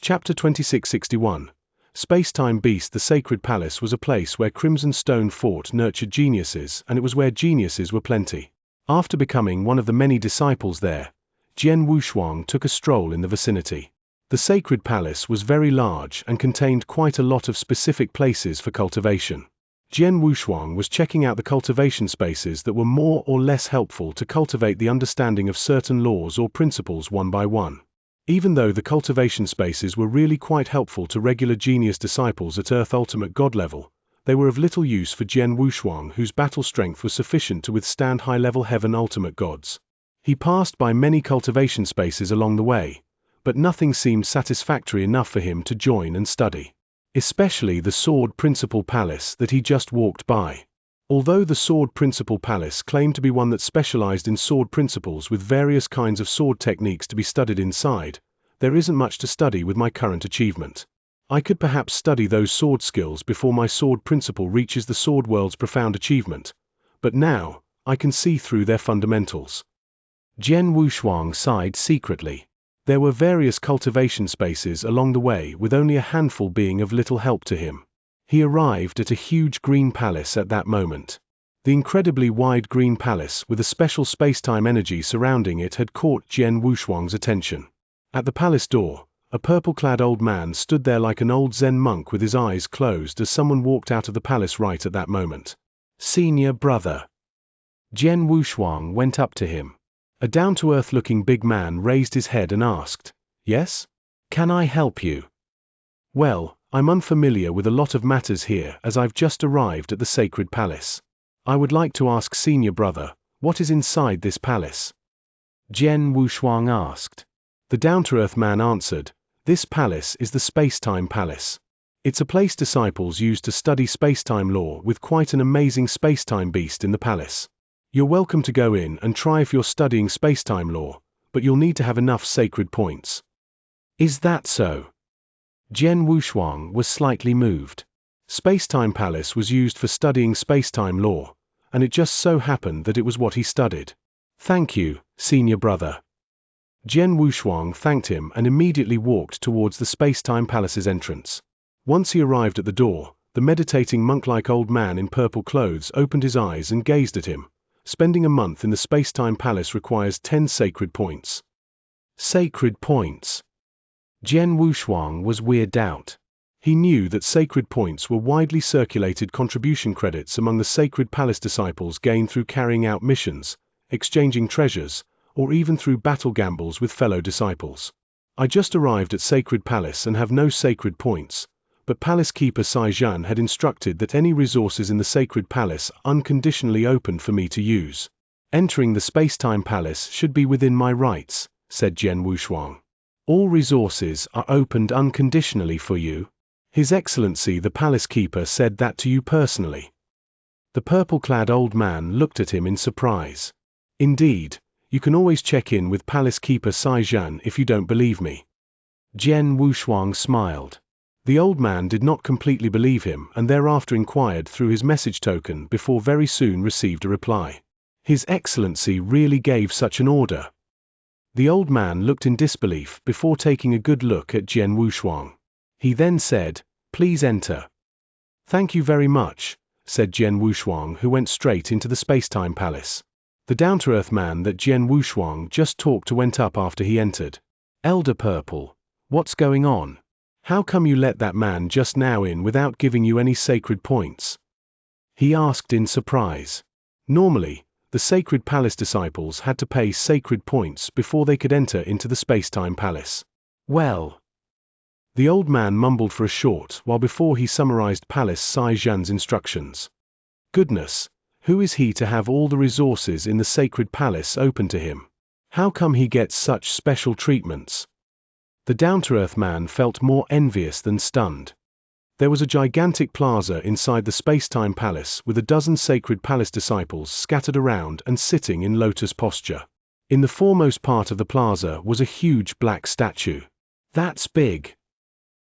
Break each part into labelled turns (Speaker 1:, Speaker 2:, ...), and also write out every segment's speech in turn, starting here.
Speaker 1: Chapter 2661. Space-Time Beast. The Sacred Palace was a place where Crimson Stone Fort nurtured geniuses, and it was where geniuses were plenty. After becoming one of the many disciples there, Jian Wushuang took a stroll in the vicinity. The Sacred Palace was very large and contained quite a lot of specific places for cultivation. Jian Wushuang was checking out the cultivation spaces that were more or less helpful to cultivate the understanding of certain laws or principles one by one. Even though the cultivation spaces were really quite helpful to regular genius disciples at Earth Ultimate God level, they were of little use for Jian Wushuang, whose battle strength was sufficient to withstand high-level Heaven Ultimate Gods. He passed by many cultivation spaces along the way, but nothing seemed satisfactory enough for him to join and study. Especially the Sword Principal Palace that he just walked by. Although the Sword Principal Palace claimed to be one that specialized in sword principles with various kinds of sword techniques to be studied inside, there isn't much to study with my current achievement. I could perhaps study those sword skills before my sword principle reaches the sword world's profound achievement, but now, I can see through their fundamentals. Jian Wushuang sighed secretly. There were various cultivation spaces along the way, with only a handful being of little help to him. He arrived at a huge green palace at that moment. The incredibly wide green palace with a special space-time energy surrounding it had caught Jian Wushuang's attention. At the palace door, a purple-clad old man stood there like an old Zen monk with his eyes closed as someone walked out of the palace right at that moment. Senior brother. Jian Wushuang went up to him. A down-to-earth-looking big man raised his head and asked, "Yes? Can I help you?" "Well, I'm unfamiliar with a lot of matters here as I've just arrived at the Sacred Palace. I would like to ask Senior Brother, what is inside this palace?" Jian Wushuang asked. The down-to-earth man answered, "This palace is the Space-Time Palace. It's a place disciples use to study space-time law with quite an amazing space-time beast in the palace. You're welcome to go in and try if you're studying space-time law, but you'll need to have enough sacred points." "Is that so?" Jian Wushuang was slightly moved. Space-Time Palace was used for studying space-time law, and it just so happened that it was what he studied. "Thank you, Senior Brother." Jian Wushuang thanked him and immediately walked towards the Space-Time Palace's entrance. Once he arrived at the door, the meditating monk-like old man in purple clothes opened his eyes and gazed at him. Spending a month in the Space-Time Palace requires 10 sacred points. Sacred points. Jian Wushuang was weirded out. He knew that sacred points were widely circulated contribution credits among the Sacred Palace disciples gained through carrying out missions, exchanging treasures, or even through battle gambles with fellow disciples. "I just arrived at Sacred Palace and have no sacred points, but Palace Keeper Xianxia had instructed that any resources in the Sacred Palace are unconditionally open for me to use. Entering the Space-Time Palace should be within my rights," said Jian Wushuang. "All resources are opened unconditionally for you? His Excellency the Palace Keeper said that to you personally?" The purple-clad old man looked at him in surprise. "Indeed, you can always check in with Palace Keeper Xianxia if you don't believe me." Jian Wushuang smiled. The old man did not completely believe him and thereafter inquired through his message token before very soon received a reply. His Excellency really gave such an order? The old man looked in disbelief before taking a good look at Jian Wushuang. He then said, "Please enter." "Thank you very much," said Jian Wushuang, who went straight into the Space-Time Palace. The down-to-earth man that Jian Wushuang just talked to went up after he entered. "Elder Purple, what's going on? How come you let that man just now in without giving you any sacred points?" he asked in surprise. Normally, the Sacred Palace disciples had to pay sacred points before they could enter into the Space-Time Palace. "Well," the old man mumbled for a short while before he summarized Palace Xianxia's instructions. "Goodness, who is he to have all the resources in the Sacred Palace open to him? How come he gets such special treatments?" The down-to-earth man felt more envious than stunned. There was a gigantic plaza inside the Space-Time Palace with a dozen Sacred Palace disciples scattered around and sitting in lotus posture. In the foremost part of the plaza was a huge black statue. "That's big."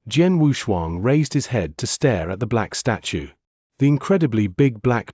Speaker 1: Jian Wushuang raised his head to stare at the black statue. The incredibly big black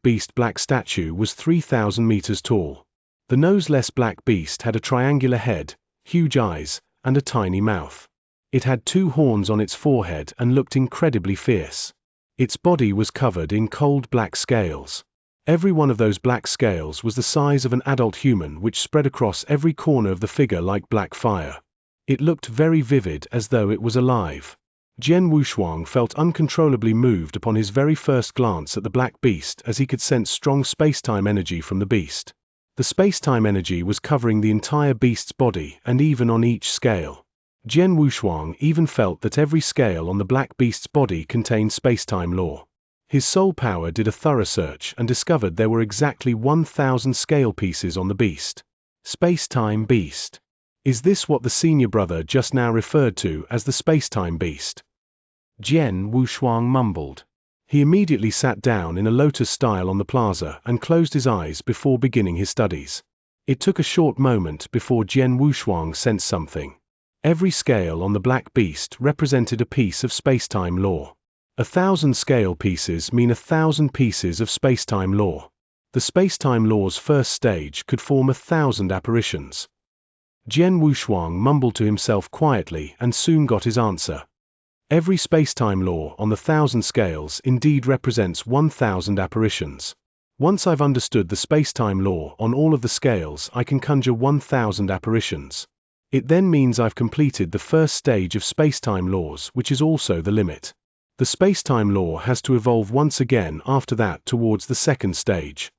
Speaker 1: statue was 3,000 meters tall. The noseless black beast had a triangular head, huge eyes, and a tiny mouth. It had 2 horns on its forehead and looked incredibly fierce. Its body was covered in cold black scales. Every one of those black scales was the size of an adult human, which spread across every corner of the figure like black fire. It looked very vivid, as though it was alive. Jian Wushuang felt uncontrollably moved upon his very first glance at the black beast, as he could sense strong space-time energy from the beast. The space-time energy was covering the entire beast's body, and even on each scale. Jian Wushuang even felt that every scale on the black beast's body contained space-time law. His soul power did a thorough search and discovered there were exactly 1,000 scale pieces on the beast. Space-time beast. Is this what the senior brother just now referred to as the space-time beast? Jian Wushuang mumbled. He immediately sat down in a lotus style on the plaza and closed his eyes before beginning his studies. It took a short moment before Jian Wushuang sensed something. Every scale on the black beast represented a piece of space-time law. 1,000 scale pieces mean 1,000 pieces of space-time law. The space-time law's first stage could form 1,000 apparitions. Jian Wushuang mumbled to himself quietly and soon got his answer. Every space-time law on the 1,000 scales indeed represents 1,000 apparitions. Once I've understood the space-time law on all of the scales, I can conjure 1,000 apparitions. It then means I've completed the first stage of space-time laws, which is also the limit. The space-time law has to evolve once again after that towards the second stage.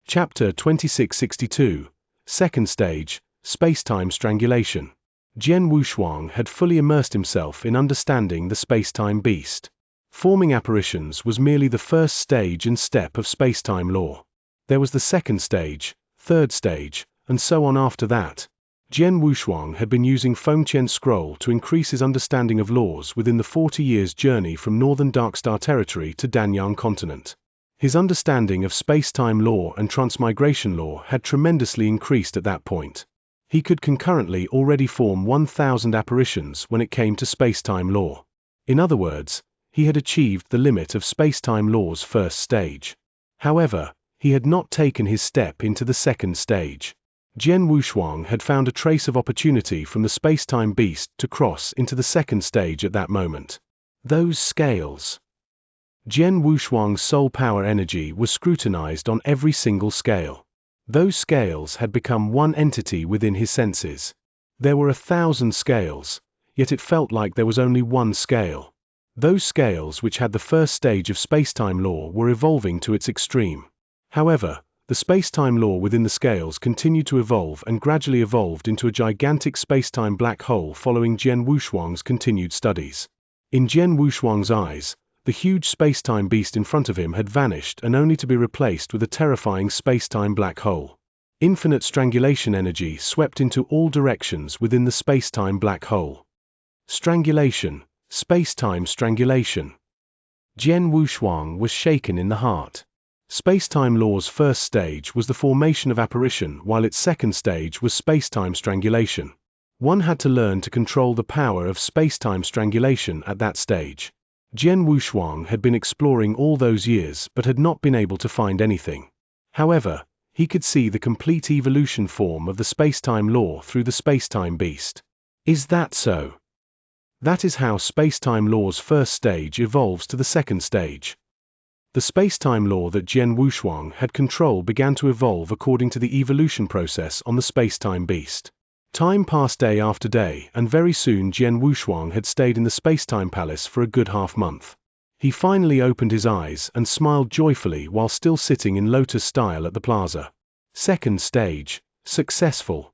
Speaker 1: Chapter 2662. Second Stage, Space-Time Strangulation. Jian Wushuang had fully immersed himself in understanding the space-time beast. Forming apparitions was merely the first stage and step of space-time law. There was the second stage, third stage, and so on after that. Jian Wushuang had been using Fengqian's scroll to increase his understanding of laws within the 40 years' journey from northern Darkstar territory to Danyang continent. His understanding of space-time law and transmigration law had tremendously increased at that point. He could concurrently already form 1,000 apparitions when it came to space-time law. In other words, he had achieved the limit of space-time law's first stage. However, he had not taken his step into the second stage. Jian Wushuang had found a trace of opportunity from the space-time beast to cross into the second stage at that moment. Those scales. Jian Wushuang's soul power energy was scrutinized on every single scale. Those scales had become one entity within his senses. There were 1,000 scales, yet it felt like there was only one scale. Those scales which had the first stage of space-time law were evolving to its extreme. However, the space-time law within the scales continued to evolve and gradually evolved into a gigantic space-time black hole following Jian Wushuang's continued studies. In Jian Wushuang's eyes, the huge space-time beast in front of him had vanished and only to be replaced with a terrifying space-time black hole. Infinite strangulation energy swept into all directions within the space-time black hole. Strangulation, space-time strangulation. Jian Wushuang was shaken in the heart. Space-time law's first stage was the formation of apparition, while its second stage was space-time strangulation. One had to learn to control the power of space-time strangulation at that stage. Jian Wushuang had been exploring all those years but had not been able to find anything. However, he could see the complete evolution form of the space-time law through the space-time beast. Is that so? That is how space-time law's first stage evolves to the second stage. The space-time law that Jian Wushuang had control began to evolve according to the evolution process on the space-time beast. Time passed day after day, and very soon Jian Wushuang had stayed in the space-time palace for a good half-month. He finally opened his eyes and smiled joyfully while still sitting in lotus style at the plaza. Second stage, successful.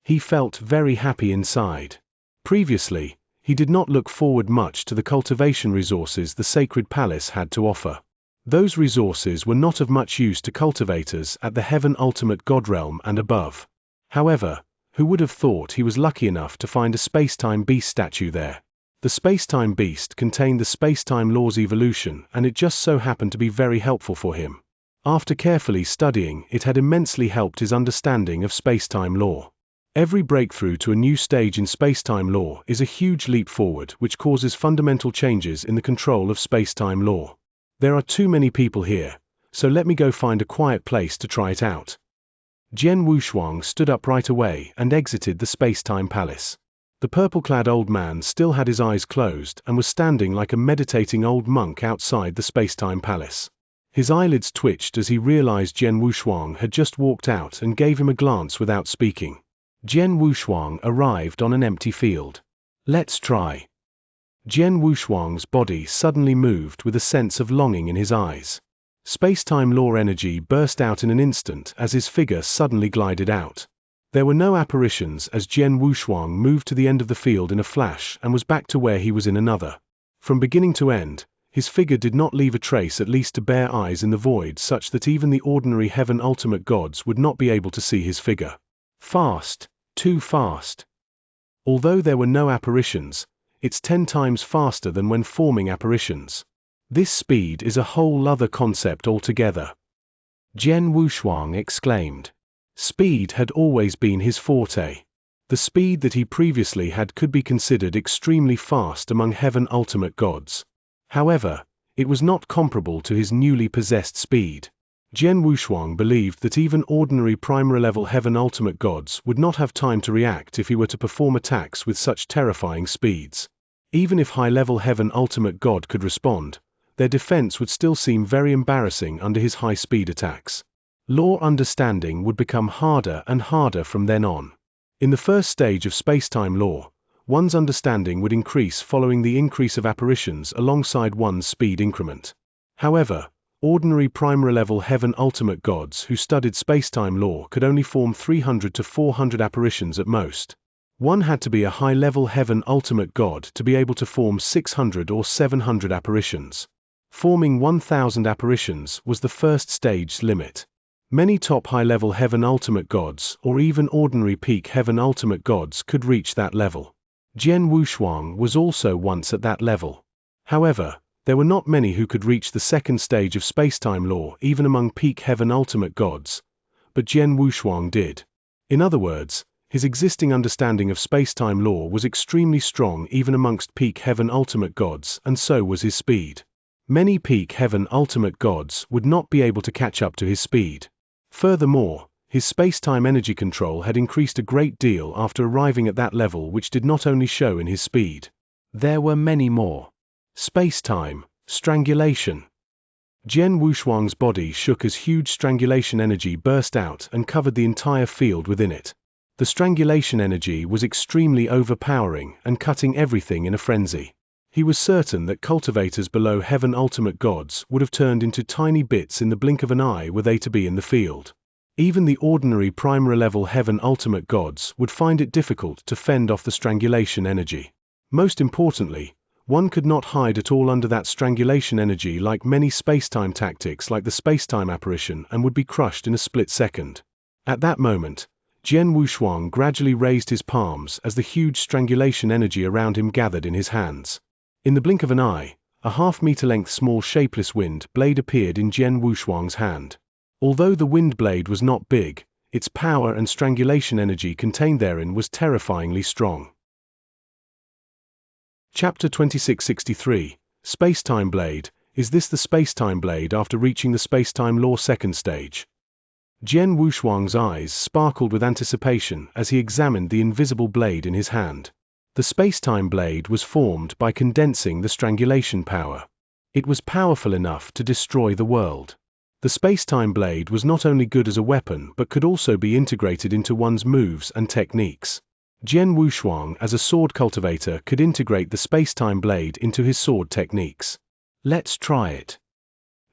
Speaker 1: He felt very happy inside. Previously, he did not look forward much to the cultivation resources the sacred palace had to offer. Those resources were not of much use to cultivators at the Heaven Ultimate God Realm and above. However, who would have thought he was lucky enough to find a space-time beast statue there? The space-time beast contained the space-time law's evolution, and it just so happened to be very helpful for him. After carefully studying, it had immensely helped his understanding of space-time law. Every breakthrough to a new stage in space-time law is a huge leap forward which causes fundamental changes in the control of space-time law. There are too many people here, so let me go find a quiet place to try it out. Jian Wushuang stood up right away and exited the space-time palace. The purple-clad old man still had his eyes closed and was standing like a meditating old monk outside the space-time palace. His eyelids twitched as he realized Jian Wushuang had just walked out and gave him a glance without speaking. Jian Wushuang arrived on an empty field. Let's try. Jian Wushuang's body suddenly moved with a sense of longing in his eyes. Space-time law energy burst out in an instant as his figure suddenly glided out. There were no apparitions as Jian Wushuang moved to the end of the field in a flash and was back to where he was in another. From beginning to end, his figure did not leave a trace, at least to bare eyes in the void, such that even the ordinary heaven ultimate gods would not be able to see his figure. Fast, too fast. Although there were no apparitions, it's 10 times faster than when forming apparitions. This speed is a whole other concept altogether. Jian Wushuang exclaimed. Speed had always been his forte. The speed that he previously had could be considered extremely fast among heaven ultimate gods. However, it was not comparable to his newly possessed speed. Jian Wushuang believed that even ordinary primary-level heaven ultimate gods would not have time to react if he were to perform attacks with such terrifying speeds. Even if high-level heaven ultimate god could respond, their defense would still seem very embarrassing under his high-speed attacks. Law understanding would become harder and harder from then on. In the first stage of space-time law, one's understanding would increase following the increase of apparitions alongside one's speed increment. However, ordinary primary-level heaven ultimate gods who studied space-time law could only form 300 to 400 apparitions at most. One had to be a high-level heaven ultimate god to be able to form 600 or 700 apparitions. Forming 1,000 apparitions was the first stage's limit. Many top high-level heaven ultimate gods or even ordinary peak heaven ultimate gods could reach that level. Jian Wushuang was also once at that level. However, there were not many who could reach the second stage of space-time law even among peak heaven ultimate gods, but Jian Wushuang did. In other words, his existing understanding of space-time law was extremely strong even amongst peak heaven ultimate gods, and so was his speed. Many peak heaven ultimate gods would not be able to catch up to his speed. Furthermore, his space-time energy control had increased a great deal after arriving at that level, which did not only show in his speed. There were many more. Space-time, strangulation. Jian Wushuang's body shook as huge strangulation energy burst out and covered the entire field within it. The strangulation energy was extremely overpowering and cutting everything in a frenzy. He was certain that cultivators below heaven ultimate gods would have turned into tiny bits in the blink of an eye were they to be in the field. Even the ordinary primary-level heaven ultimate gods would find it difficult to fend off the strangulation energy. Most importantly, one could not hide at all under that strangulation energy like many space-time tactics like the space-time apparition, and would be crushed in a split second. At that moment, Jian Wushuang gradually raised his palms as the huge strangulation energy around him gathered in his hands. In the blink of an eye, a half-meter-length small shapeless wind blade appeared in Jian Wushuang's hand. Although the wind blade was not big, its power and strangulation energy contained therein was terrifyingly strong. Chapter 2663, Space-Time Blade. Is this the space-time blade after reaching the space-time law second stage? Jian Wushuang's eyes sparkled with anticipation as he examined the invisible blade in his hand. The space-time blade was formed by condensing the strangulation power. It was powerful enough to destroy the world. The space-time blade was not only good as a weapon but could also be integrated into one's moves and techniques. Jian Wushuang as a sword cultivator could integrate the space-time blade into his sword techniques. Let's try it.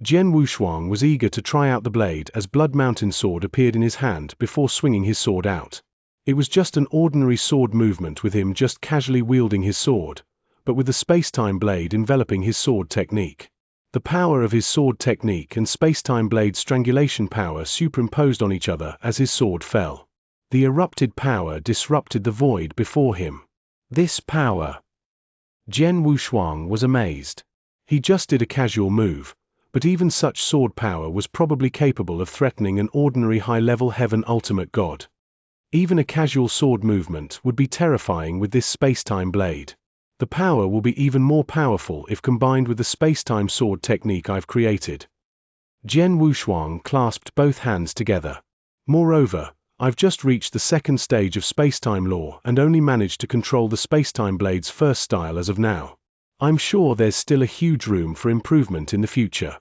Speaker 1: Jian Wushuang was eager to try out the blade as Blood Mountain Sword appeared in his hand before swinging his sword out. It was just an ordinary sword movement with him just casually wielding his sword, but with the space-time blade enveloping his sword technique. The power of his sword technique and space-time blade strangulation power superimposed on each other as his sword fell. The erupted power disrupted the void before him. This power! Jian Wushuang was amazed. He just did a casual move, but even such sword power was probably capable of threatening an ordinary high-level heaven ultimate god. Even a casual sword movement would be terrifying with this space-time blade. The power will be even more powerful if combined with the space-time sword technique I've created. Jian Wushuang clasped both hands together. Moreover, I've just reached the second stage of spacetime law and only managed to control the spacetime blade's first style as of now. I'm sure there's still a huge room for improvement in the future.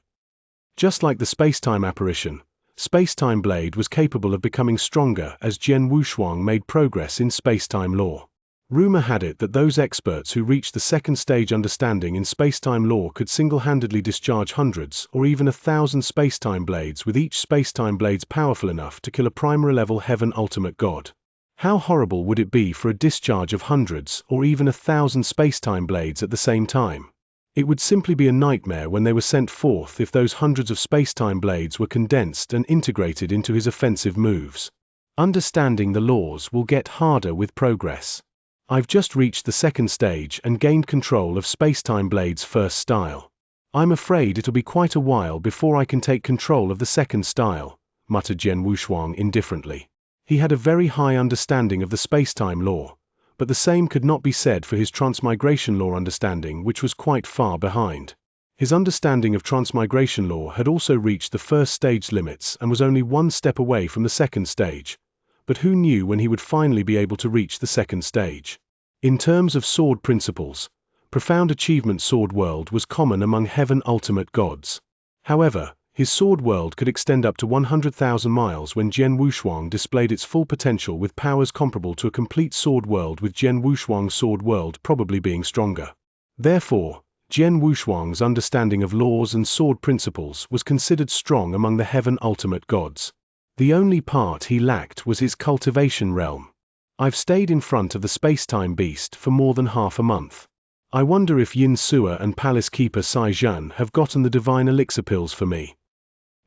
Speaker 1: Just like the spacetime apparition, spacetime blade was capable of becoming stronger as Jian Wushuang made progress in spacetime law. Rumor had it that those experts who reached the second stage understanding in spacetime law could single-handedly discharge hundreds or even 1,000 spacetime blades, with each spacetime blades powerful enough to kill a primary-level heaven ultimate god. How horrible would it be for a discharge of hundreds or even 1,000 spacetime blades at the same time? It would simply be a nightmare when they were sent forth if those hundreds of spacetime blades were condensed and integrated into his offensive moves. Understanding the laws will get harder with progress. I've just reached the second stage and gained control of spacetime blade's first style. I'm afraid it'll be quite a while before I can take control of the second style, muttered Jian Wushuang indifferently. He had a very high understanding of the spacetime law, but the same could not be said for his transmigration law understanding, which was quite far behind. His understanding of transmigration law had also reached the first stage limits and was only one step away from the second stage. But who knew when he would finally be able to reach the second stage? In terms of sword principles, profound achievement sword world was common among heaven ultimate gods. However, his sword world could extend up to 100,000 miles when Jian Wushuang displayed its full potential with powers comparable to a complete sword world, with Jian Wushuang's sword world probably being stronger. Therefore, Jian Wushuang's understanding of laws and sword principles was considered strong among the heaven ultimate gods. The only part he lacked was his cultivation realm. I've stayed in front of the spacetime beast for more than half a month. I wonder if Xianxia and Palace Keeper Xianxia have gotten the divine elixir pills for me.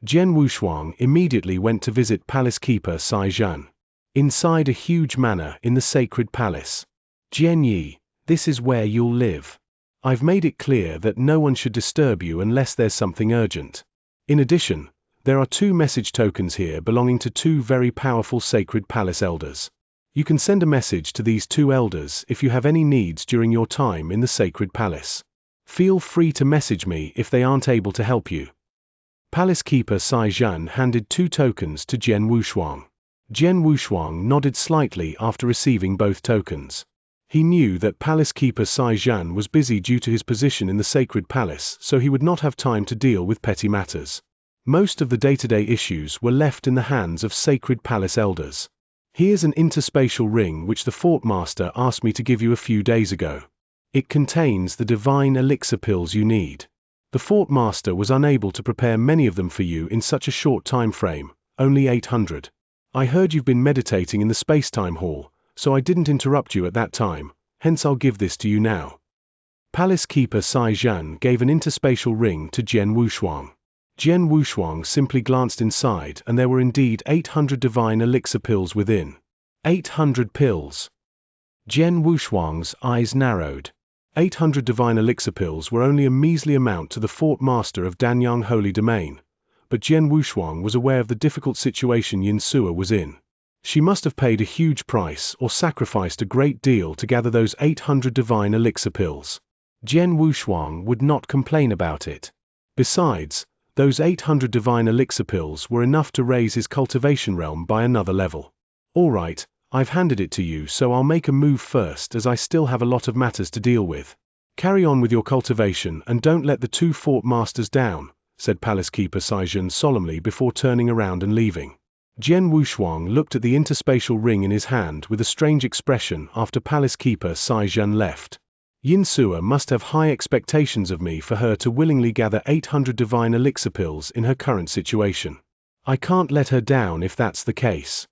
Speaker 1: Jian Wushuang immediately went to visit Palace Keeper Xianxia. Inside a huge manor in the sacred palace. Jian Yi, this is where you'll live. I've made it clear that no one should disturb you unless there's something urgent. In addition, there are 2 message tokens here belonging to 2 very powerful sacred palace elders. You can send a message to these 2 elders if you have any needs during your time in the sacred palace. Feel free to message me if they aren't able to help you. Palace Keeper Xianxia handed 2 tokens to Jian Wushuang. Jian Wushuang nodded slightly after receiving both tokens. He knew that Palace Keeper Xianxia was busy due to his position in the sacred palace, so he would not have time to deal with petty matters. Most of the day-to-day issues were left in the hands of sacred palace elders. Here's an interspatial ring which the fort master asked me to give you a few days ago. It contains the divine elixir pills you need. The fort master was unable to prepare many of them for you in such a short time frame, only 800. I heard you've been meditating in the spacetime hall, so I didn't interrupt you at that time, hence I'll give this to you now. Palace Keeper Xianxia gave an interspatial ring to Jian Wushuang. Jian Wushuang simply glanced inside and there were indeed 800 divine elixir pills within. 800 pills. Jian Wushuang's eyes narrowed. 800 divine elixir pills were only a measly amount to the fort master of Danyang Holy Domain, but Jian Wushuang was aware of the difficult situation Xianxia was in. She must have paid a huge price or sacrificed a great deal to gather those 800 divine elixir pills. Jian Wushuang would not complain about it. Besides, those 800 divine elixir pills were enough to raise his cultivation realm by another level. All right, I've handed it to you, so I'll make a move first as I still have a lot of matters to deal with. Carry on with your cultivation and don't let the 2 fort masters down, said Palace Keeper Xianxia solemnly before turning around and leaving. Jian Wushuang looked at the interspatial ring in his hand with a strange expression after Palace Keeper Xianxia left. Xianxia must have high expectations of me for her to willingly gather 800 divine elixir pills in her current situation. I can't let her down if that's the case.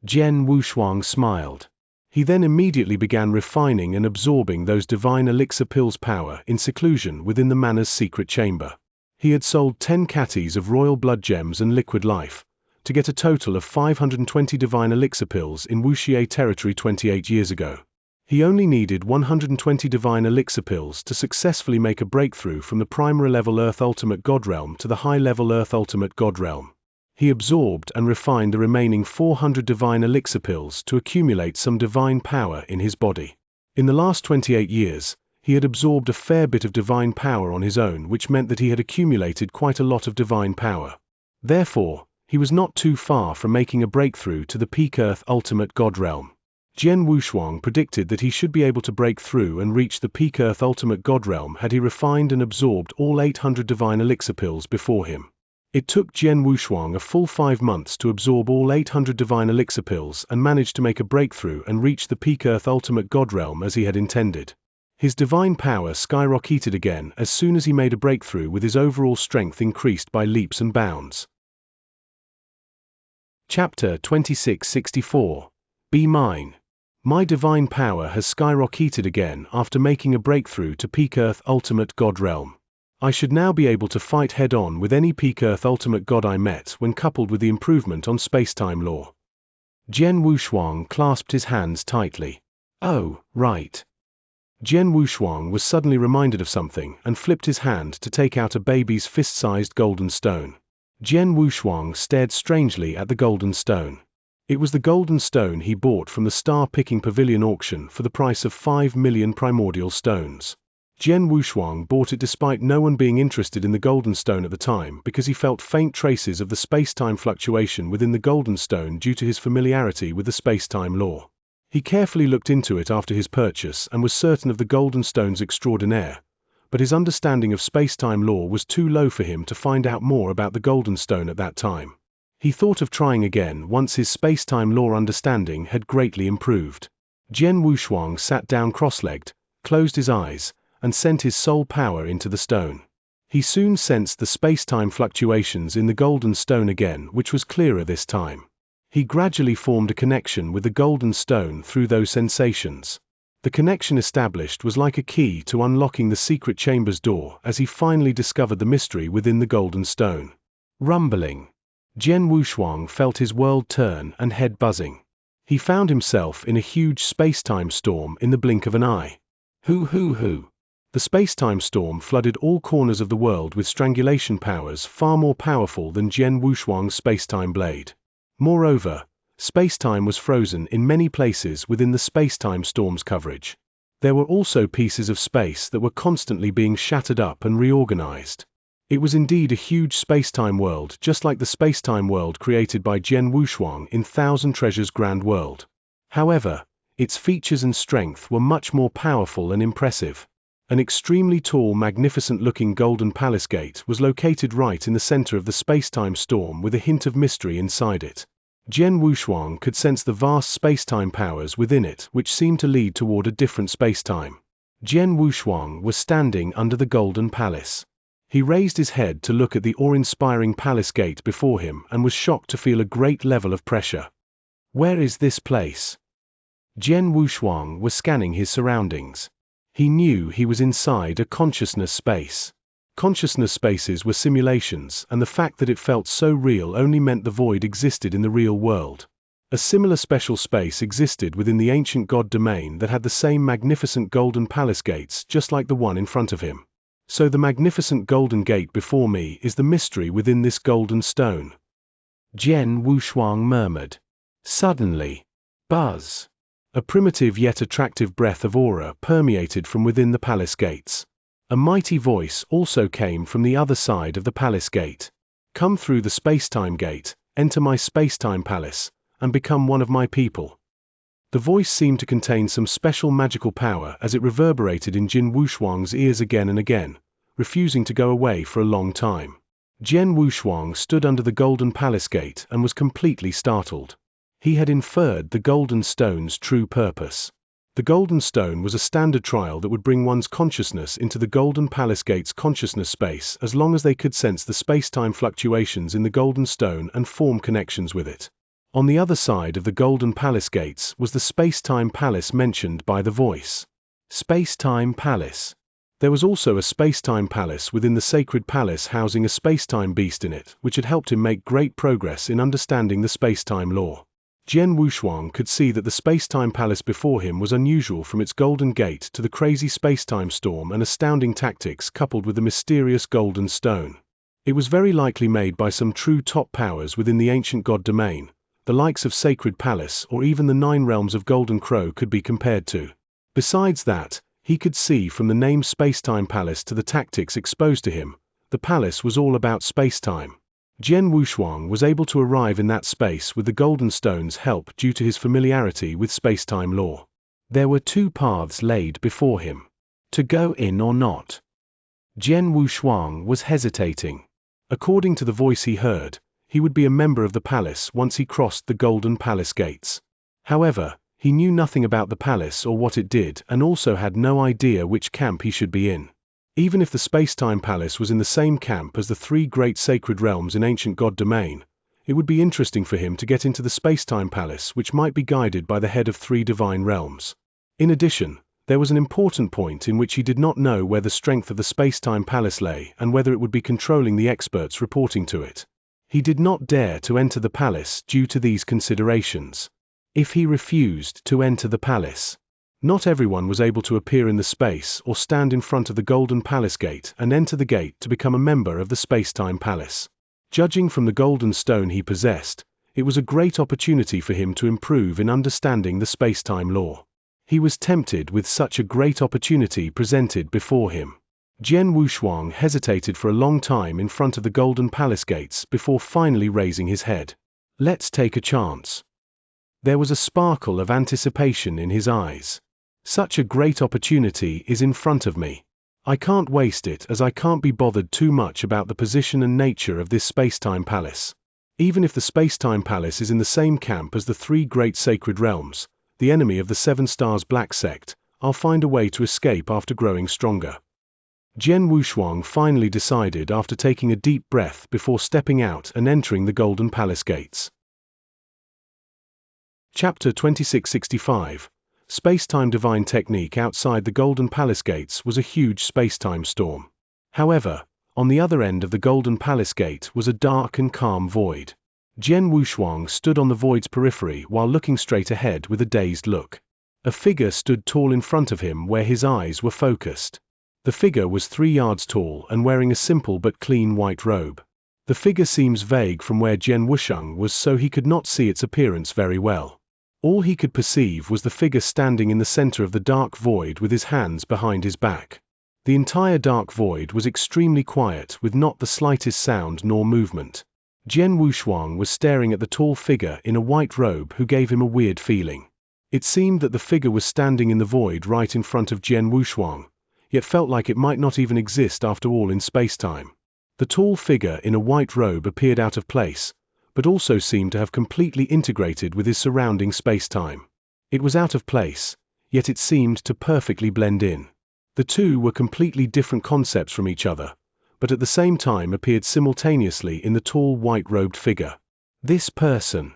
Speaker 1: Jian Wushuang smiled. He then immediately began refining and absorbing those divine elixir pills' power in seclusion within the manor's secret chamber. He had sold 10 catties of royal blood gems and liquid life, to get a total of 520 divine elixir pills in Wuxie territory 28 years ago. He only needed 120 divine elixir pills to successfully make a breakthrough from the primary level Earth Ultimate God Realm to the high level Earth Ultimate God Realm. He absorbed and refined the remaining 400 divine elixir pills to accumulate some divine power in his body. In the last 28 years, he had absorbed a fair bit of divine power on his own, which meant that he had accumulated quite a lot of divine power. Therefore, He was not too far from making a breakthrough to the peak Earth ultimate God realm. Jian Wushuang predicted that he should be able to break through and reach the peak Earth ultimate God realm had he refined and absorbed all 800 divine elixir pills before him. It took Jian Wushuang a full 5 months to absorb all 800 divine elixir pills and managed to make a breakthrough and reach the peak Earth ultimate God realm as he had intended. His divine power skyrocketed again as soon as he made a breakthrough, with his overall strength increased by leaps and bounds. Chapter 2664. Be Mine. My divine power has skyrocketed again after making a breakthrough to peak Earth ultimate God realm. I should now be able to fight head-on with any peak Earth ultimate God I met when coupled with the improvement on space-time law. Jian Wushuang clasped his hands tightly. Oh, right. Jian Wushuang was suddenly reminded of something and flipped his hand to take out a baby's fist-sized golden stone. Jian Wushuang stared strangely at the golden stone. It was the golden stone he bought from the star-picking pavilion auction for the price of 5 million primordial stones. Jian Wushuang bought it despite no one being interested in the golden stone at the time because he felt faint traces of the space-time fluctuation within the golden stone due to his familiarity with the space-time law. He carefully looked into it after his purchase and was certain of the golden stone's extraordinaire, but his understanding of space-time law was too low for him to find out more about the golden stone at that time. He thought of trying again once his space-time law understanding had greatly improved. Jian Wushuang sat down cross-legged, closed his eyes, and sent his soul power into the stone. He soon sensed the space-time fluctuations in the golden stone again, which was clearer this time. He gradually formed a connection with the golden stone through those sensations. The connection established was like a key to unlocking the secret chamber's door as he finally discovered the mystery within the golden stone. Rumbling. Jian Wushuang felt his world turn and head buzzing. He found himself in a huge space-time storm in the blink of an eye. Hoo. The space-time storm flooded all corners of the world with strangulation powers far more powerful than Jian Wushuang's space-time blade. Moreover, space-time was frozen in many places within the space-time storm's coverage. There were also pieces of space that were constantly being shattered up and reorganized. It was indeed a huge space-time world, just like the space-time world created by Jian Wushuang in Thousand Treasures' Grand World. However, its features and strength were much more powerful and impressive. An extremely tall, magnificent-looking golden palace gate was located right in the center of the space-time storm with a hint of mystery inside it. Jian Wushuang could sense the vast space-time powers within it, which seemed to lead toward a different space-time. Jian Wushuang was standing under the golden palace. He raised his head to look at the awe-inspiring palace gate before him and was shocked to feel a great level of pressure. Where is this place? Jian Wushuang was scanning his surroundings. He knew he was inside a consciousness space. Consciousness spaces were simulations, and the fact that it felt so real only meant the void existed in the real world. A similar special space existed within the ancient god domain that had the same magnificent golden palace gates just like the one in front of him. So the magnificent golden gate before me is the mystery within this golden stone. Jian Wushuang murmured. Suddenly, buzz. A primitive yet attractive breath of aura permeated from within the palace gates. A mighty voice also came from the other side of the palace gate. Come through the space-time gate, enter my space-time palace, and become one of my people. The voice seemed to contain some special magical power as it reverberated in Jian Wushuang's ears again and again, refusing to go away for a long time. Jian Wushuang stood under the golden palace gate and was completely startled. He had inferred the golden stone's true purpose. The golden stone was a standard trial that would bring one's consciousness into the golden palace gate's consciousness space as long as they could sense the space-time fluctuations in the golden stone and form connections with it. On the other side of the golden palace gates was the space-time palace mentioned by the voice. Space-time palace. There was also a space-time palace within the sacred palace housing a space-time beast in it, which had helped him make great progress in understanding the space-time law. Jian Wushuang could see that the space-time palace before him was unusual, from its golden gate to the crazy space-time storm and astounding tactics coupled with the mysterious golden stone. It was very likely made by some true top powers within the ancient god domain, the likes of Sacred Palace or even the 9 realms of Golden Crow could be compared to. Besides that, he could see from the name Space-Time Palace to the tactics exposed to him, the palace was all about space-time. Jian Wushuang was able to arrive in that space with the Golden Stone's help due to his familiarity with space-time law. There were two paths laid before him. To go in or not. Jian Wushuang was hesitating. According to the voice he heard, he would be a member of the palace once he crossed the Golden Palace gates. However, he knew nothing about the palace or what it did and also had no idea which camp he should be in. Even if the space-time palace was in the same camp as the three great sacred realms in ancient god domain, it would be interesting for him to get into the space-time palace which might be guided by the head of three divine realms. In addition, there was an important point in which he did not know where the strength of the space-time palace lay and whether it would be controlling the experts reporting to it. He did not dare to enter the palace due to these considerations. If he refused to enter the palace, not everyone was able to appear in the space or stand in front of the Golden Palace Gate and enter the gate to become a member of the Space-Time Palace. Judging from the Golden Stone he possessed, it was a great opportunity for him to improve in understanding the space-time law. He was tempted with such a great opportunity presented before him. Jian Wushuang hesitated for a long time in front of the Golden Palace Gates before finally raising his head. Let's take a chance. There was a sparkle of anticipation in his eyes. Such a great opportunity is in front of me. I can't waste it as I can't be bothered too much about the position and nature of this space-time palace. Even if the space-time palace is in the same camp as the three great sacred realms, the enemy of the Seven Stars Black Sect, I'll find a way to escape after growing stronger. Jian Wushuang finally decided after taking a deep breath before stepping out and entering the Golden Palace Gates. Chapter 2665. Space-time divine technique. Outside the Golden Palace Gates was a huge space-time storm. However, on the other end of the Golden Palace Gate was a dark and calm void. Jian Wushuang stood on the void's periphery while looking straight ahead with a dazed look. A figure stood tall in front of him where his eyes were focused. The figure was 3 yards tall and wearing a simple but clean white robe. The figure seems vague from where Jian Wushuang was, so he could not see its appearance very well. All he could perceive was the figure standing in the center of the dark void with his hands behind his back. The entire dark void was extremely quiet with not the slightest sound nor movement. Jian Wushuang was staring at the tall figure in a white robe who gave him a weird feeling. It seemed that the figure was standing in the void right in front of Jian Wushuang, yet felt like it might not even exist after all in space-time. The tall figure in a white robe appeared out of place, but also seemed to have completely integrated with his surrounding space-time. It was out of place, yet it seemed to perfectly blend in. The two were completely different concepts from each other, but at the same time appeared simultaneously in the tall white-robed figure. This person.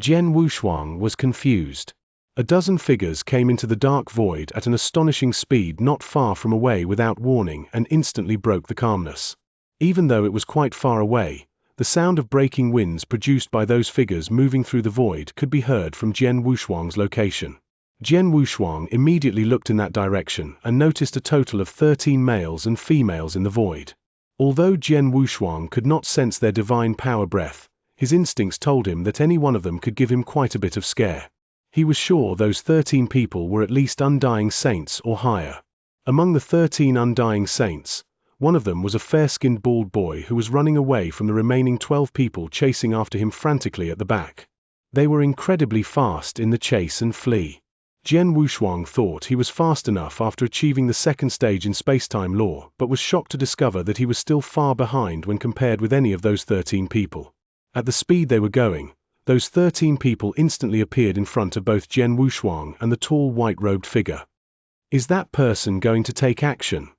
Speaker 1: Jian Wushuang was confused. A dozen figures came into the dark void at an astonishing speed not far from away without warning and instantly broke the calmness. Even though it was quite far away, the sound of breaking winds produced by those figures moving through the void could be heard from Jian Wushuang's location. Jian Wushuang immediately looked in that direction and noticed a total of 13 males and females in the void. Although Jian Wushuang could not sense their divine power breath, his instincts told him that any one of them could give him quite a bit of scare. He was sure those 13 people were at least undying saints or higher. Among the 13 undying saints, one of them was a fair-skinned bald boy who was running away from the remaining 12 people chasing after him frantically at the back. They were incredibly fast in the chase and flee. Jian Wushuang thought he was fast enough after achieving the second stage in space-time law, but was shocked to discover that he was still far behind when compared with any of those 13 people. At the speed they were going, those 13 people instantly appeared in front of both Jian Wushuang and the tall white-robed figure. Is that person going to take action?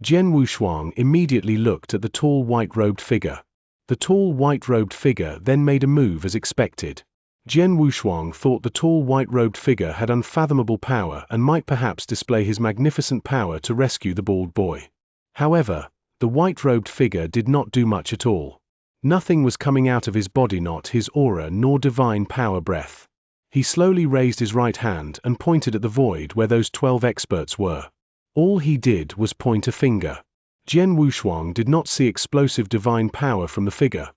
Speaker 1: Jian Wushuang immediately looked at the tall white-robed figure. The tall white-robed figure then made a move as expected. Jian Wushuang thought the tall white-robed figure had unfathomable power and might perhaps display his magnificent power to rescue the bald boy. However, the white-robed figure did not do much at all. Nothing was coming out of his body, not his aura nor divine power breath. He slowly raised his right hand and pointed at the void where those 12 experts were. All he did was point a finger. Jian Wushuang did not see explosive divine power from the figure,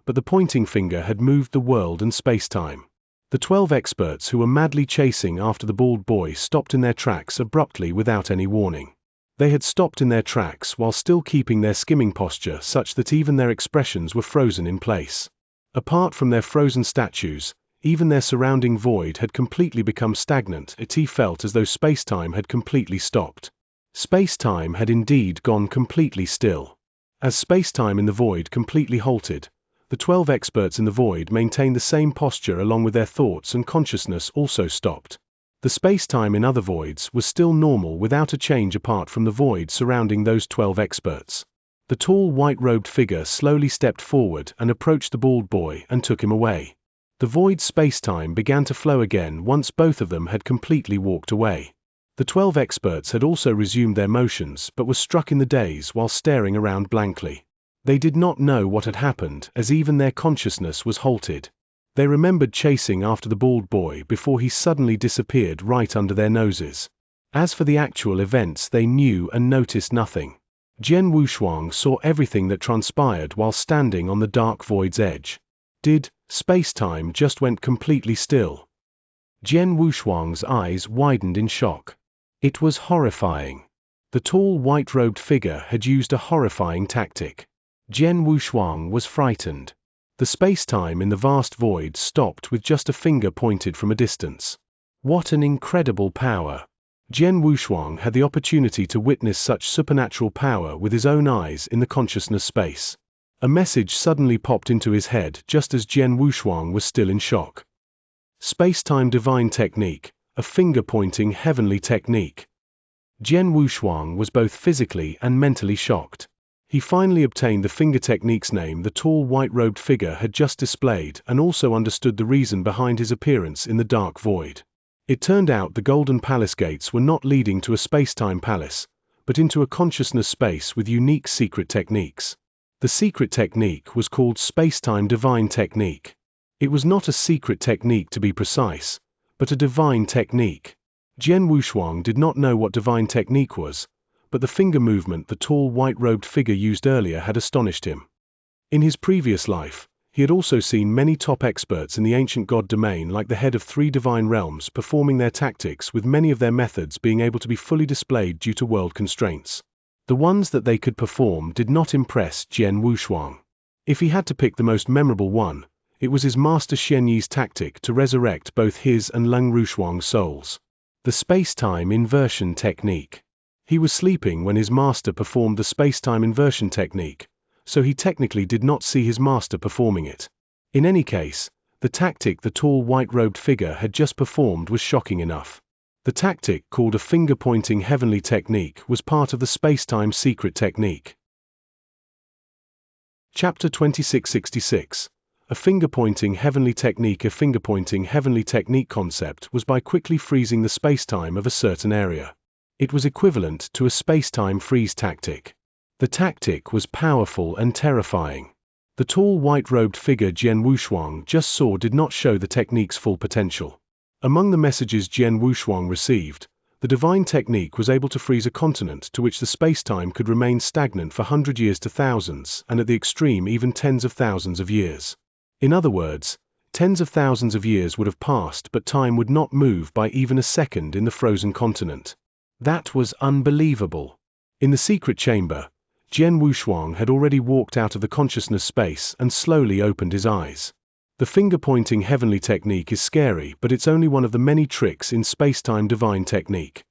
Speaker 1: but the pointing finger had moved the world and space-time. The 12 experts who were madly chasing after the bald boy stopped in their tracks abruptly without any warning. They had stopped in their tracks while still keeping their skimming posture such that even their expressions were frozen in place. Apart from their frozen statues, even their surrounding void had completely become stagnant. It felt as though space-time had completely stopped. Space-time had indeed gone completely still. As space-time in the void completely halted, the 12 experts in the void maintained the same posture along with their thoughts, and consciousness also stopped. The space-time in other voids was still normal without a change apart from the void surrounding those 12 experts. The tall white-robed figure slowly stepped forward and approached the bald boy and took him away. The void space-time began to flow again once both of them had completely walked away. The 12 experts had also resumed their motions but were struck in the daze while staring around blankly. They did not know what had happened, as even their consciousness was halted. They remembered chasing after the bald boy before he suddenly disappeared right under their noses. As for the actual events, they knew and noticed nothing. Jian Wushuang saw everything that transpired while standing on the dark void's edge. Did space-time just went completely still? Jian Wushuang's eyes widened in shock. It was horrifying. The tall white-robed figure had used a horrifying tactic. Jian Wushuang was frightened. The space-time in the vast void stopped with just a finger pointed from a distance. What an incredible power! Jian Wushuang had the opportunity to witness such supernatural power with his own eyes in the consciousness space. A message suddenly popped into his head just as Jian Wushuang was still in shock. Space-time divine technique, a finger-pointing heavenly technique. Jian Wushuang was both physically and mentally shocked. He finally obtained the finger technique's name the tall white-robed figure had just displayed and also understood the reason behind his appearance in the dark void. It turned out the Golden Palace gates were not leading to a space-time palace, but into a consciousness space with unique secret techniques. The secret technique was called Space-Time Divine Technique. It was not a secret technique to be precise, but a divine technique. Jian Wushuang did not know what divine technique was, but the finger movement the tall white-robed figure used earlier had astonished him. In his previous life, he had also seen many top experts in the ancient god domain like the head of 3 divine realms performing their tactics, with many of their methods being able to be fully displayed due to world constraints. The ones that they could perform did not impress Jian Wushuang. If he had to pick the most memorable one, it was his master Xianxia's tactic to resurrect both his and Leng Rushuang's souls. The space-time inversion technique. He was sleeping when his master performed the space-time inversion technique, so he technically did not see his master performing it. In any case, the tactic the tall white-robed figure had just performed was shocking enough. The tactic, called a finger-pointing heavenly technique, was part of the space-time secret technique. Chapter 2666. A finger-pointing heavenly technique. A finger-pointing heavenly technique concept was by quickly freezing the space-time of a certain area. It was equivalent to a space-time freeze tactic. The tactic was powerful and terrifying. The tall white-robed figure Jian Wushuang just saw did not show the technique's full potential. Among the messages Jian Wushuang received, the divine technique was able to freeze a continent to which the space-time could remain stagnant for 100 years to thousands, and at the extreme even tens of thousands of years. In other words, tens of thousands of years would have passed but time would not move by even a second in the frozen continent. That was unbelievable. In the secret chamber, Jian Wushuang had already walked out of the consciousness space and slowly opened his eyes. The finger-pointing heavenly technique is scary, but it's only one of the many tricks in space-time divine technique.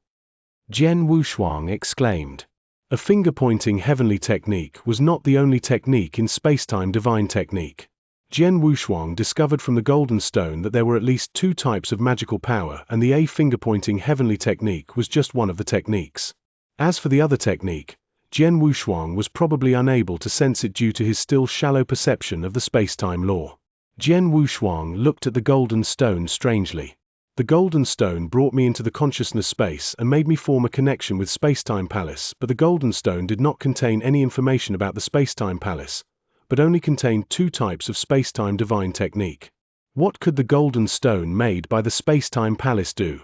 Speaker 1: Jian Wushuang exclaimed. A finger-pointing heavenly technique was not the only technique in space-time divine technique. Jian Wushuang discovered from the golden stone that there were at least 2 types of magical power, and the finger-pointing heavenly technique was just one of the techniques. As for the other technique, Jian Wushuang was probably unable to sense it due to his still shallow perception of the space-time law. Jian Wushuang looked at the golden stone strangely. The golden stone brought me into the consciousness space and made me form a connection with Space-Time Palace, but the golden stone did not contain any information about the Space-Time Palace, but only contained 2 types of space-time divine technique. What could the golden stone made by the Space-Time Palace do?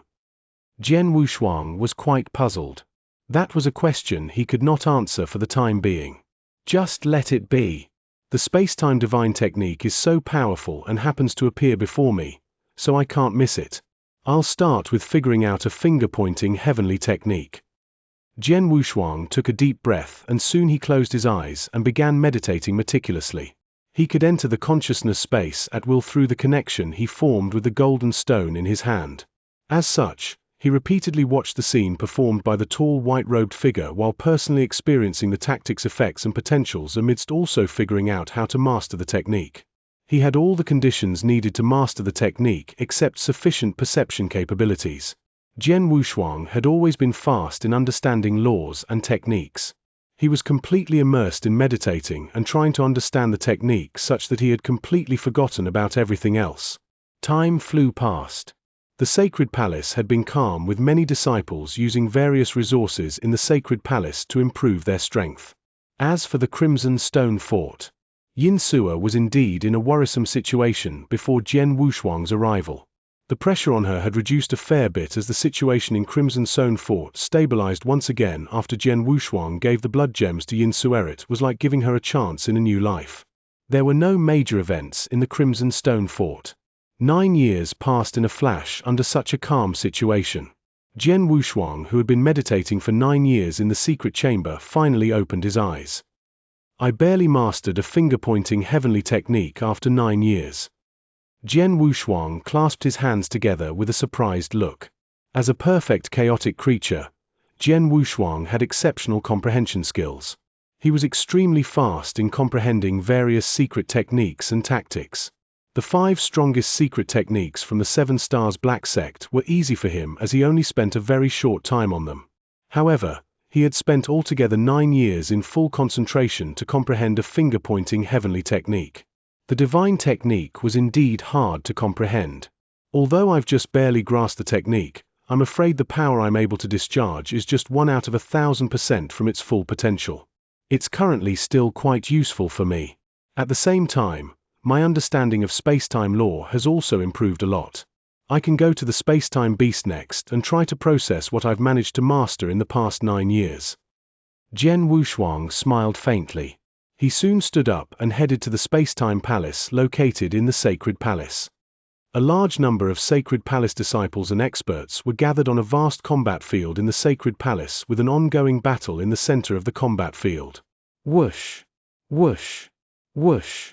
Speaker 1: Jian Wushuang was quite puzzled. That was a question he could not answer for the time being. Just let it be. The space-time divine technique is so powerful and happens to appear before me, so I can't miss it. I'll start with figuring out a finger-pointing heavenly technique. Jian Wushuang took a deep breath and soon he closed his eyes and began meditating meticulously. He could enter the consciousness space at will through the connection he formed with the golden stone in his hand. As such, he repeatedly watched the scene performed by the tall white-robed figure while personally experiencing the tactics, effects and potentials amidst also figuring out how to master the technique. He had all the conditions needed to master the technique except sufficient perception capabilities. Jian Wushuang had always been fast in understanding laws and techniques. He was completely immersed in meditating and trying to understand the technique such that he had completely forgotten about everything else. Time flew past. The sacred palace had been calm with many disciples using various resources in the sacred palace to improve their strength. As for the Crimson Stone Fort, Xianxia was indeed in a worrisome situation before Jian Wushuang's arrival. The pressure on her had reduced a fair bit as the situation in Crimson Stone Fort stabilized once again after Jian Wushuang gave the blood gems to Xianxia. It was like giving her a chance in a new life. There were no major events in the Crimson Stone Fort. 9 years passed in a flash under such a calm situation. Jian Wushuang, who had been meditating for 9 years in the secret chamber, finally opened his eyes. I barely mastered a finger-pointing heavenly technique after 9 years. Jian Wushuang clasped his hands together with a surprised look. As a perfect chaotic creature, Jian Wushuang had exceptional comprehension skills. He was extremely fast in comprehending various secret techniques and tactics. The 5 strongest secret techniques from the 7 Stars Black Sect were easy for him as he only spent a very short time on them. However, he had spent altogether 9 years in full concentration to comprehend a finger-pointing heavenly technique. The divine technique was indeed hard to comprehend. Although I've just barely grasped the technique, I'm afraid the power I'm able to discharge is just 1 out of 1,000% from its full potential. It's currently still quite useful for me. At the same time, my understanding of space-time law has also improved a lot. I can go to the space-time beast next and try to process what I've managed to master in the past 9 years. Jian Wushuang smiled faintly. He soon stood up and headed to the space-time palace located in the sacred palace. A large number of sacred palace disciples and experts were gathered on a vast combat field in the sacred palace with an ongoing battle in the center of the combat field. Whoosh! Whoosh! Whoosh!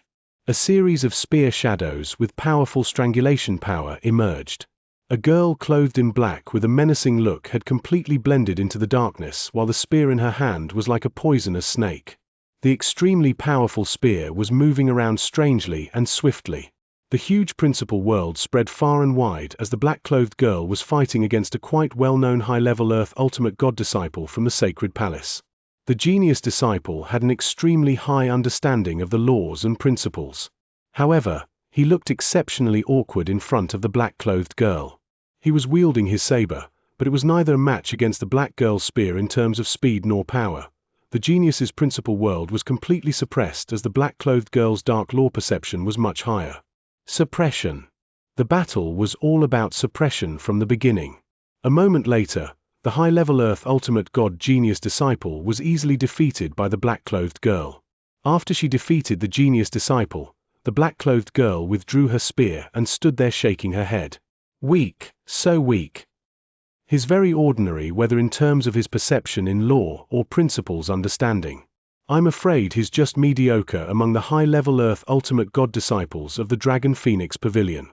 Speaker 1: A series of spear shadows with powerful strangulation power emerged. A girl clothed in black with a menacing look had completely blended into the darkness while the spear in her hand was like a poisonous snake. The extremely powerful spear was moving around strangely and swiftly. The huge principal world spread far and wide as the black-clothed girl was fighting against a quite well-known high-level Earth Ultimate God disciple from the Sacred Palace. The genius disciple had an extremely high understanding of the laws and principles. However, he looked exceptionally awkward in front of the black-clothed girl. He was wielding his saber, but it was neither a match against the black girl's spear in terms of speed nor power. The genius's principal world was completely suppressed as the black-clothed girl's dark law perception was much higher. Suppression. The battle was all about suppression from the beginning. A moment later, the high-level Earth Ultimate God Genius Disciple was easily defeated by the black-clothed girl. After she defeated the Genius Disciple, the black-clothed girl withdrew her spear and stood there shaking her head. Weak, so weak. He's very ordinary whether in terms of his perception in law or principles understanding. I'm afraid he's just mediocre among the high-level Earth Ultimate God disciples of the Dragon Phoenix Pavilion.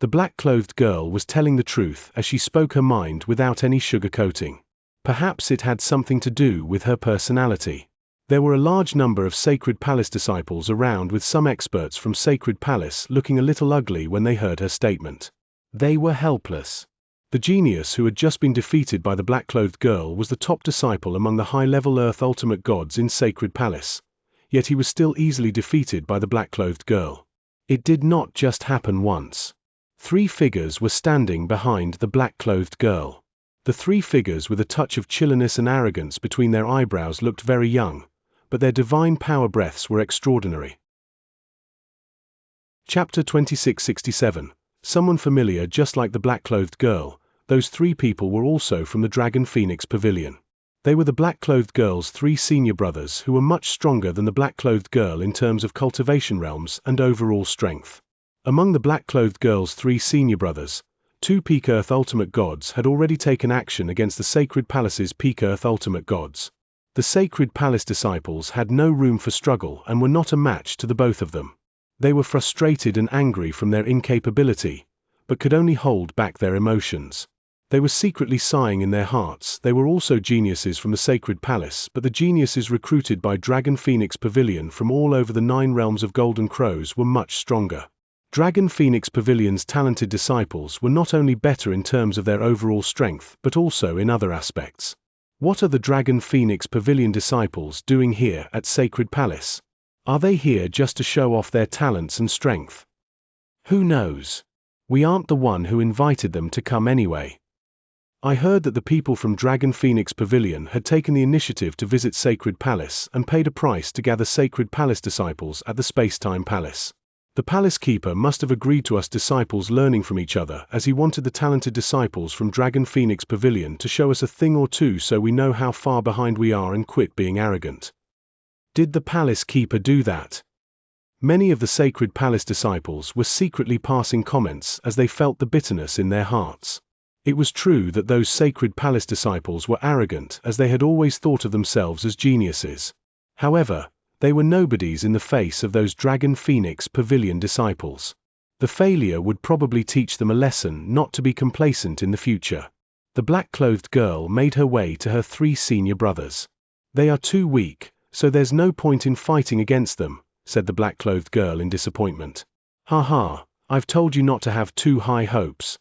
Speaker 1: The black-clothed girl was telling the truth as she spoke her mind without any sugarcoating. Perhaps it had something to do with her personality. There were a large number of Sacred Palace disciples around with some experts from Sacred Palace looking a little ugly when they heard her statement. They were helpless. The genius who had just been defeated by the black-clothed girl was the top disciple among the high-level Earth Ultimate Gods in Sacred Palace, yet he was still easily defeated by the black-clothed girl. It did not just happen once. 3 figures were standing behind the black-clothed girl. The 3 figures with a touch of chilliness and arrogance between their eyebrows looked very young, but their divine power breaths were extraordinary. Chapter 2667. Someone familiar just like the black-clothed girl. Those 3 people were also from the Dragon Phoenix Pavilion. They were the black-clothed girl's 3 senior brothers who were much stronger than the black-clothed girl in terms of cultivation realms and overall strength. Among the black-clothed girl's 3 senior brothers, Two Peak Earth Ultimate Gods had already taken action against the Sacred Palace's Peak Earth Ultimate Gods. The Sacred Palace disciples had no room for struggle and were not a match to the both of them. They were frustrated and angry from their incapability, but could only hold back their emotions. They were secretly sighing in their hearts. They were also geniuses from the Sacred Palace, but the geniuses recruited by Dragon Phoenix Pavilion from all over the 9 realms of Golden Crows were much stronger. Dragon Phoenix Pavilion's talented disciples were not only better in terms of their overall strength, but also in other aspects. What are the Dragon Phoenix Pavilion disciples doing here at Sacred Palace? Are they here just to show off their talents and strength? Who knows? We aren't the one who invited them to come anyway. I heard that the people from Dragon Phoenix Pavilion had taken the initiative to visit Sacred Palace and paid a price to gather Sacred Palace disciples at the Space-Time Palace. The Palace Keeper must have agreed to us disciples learning from each other, as he wanted the talented disciples from Dragon Phoenix Pavilion to show us a thing or two so we know how far behind we are and quit being arrogant. Did the Palace Keeper do that? Many of the Sacred Palace disciples were secretly passing comments as they felt the bitterness in their hearts. It was true that those Sacred Palace disciples were arrogant, as they had always thought of themselves as geniuses. However, they were nobodies in the face of those Dragon Phoenix Pavilion disciples. The failure would probably teach them a lesson not to be complacent in the future. The black-clothed girl made her way to her 3 senior brothers. They are too weak, so there's no point in fighting against them, said the black-clothed girl in disappointment. Ha ha, I've told you not to have too high hopes.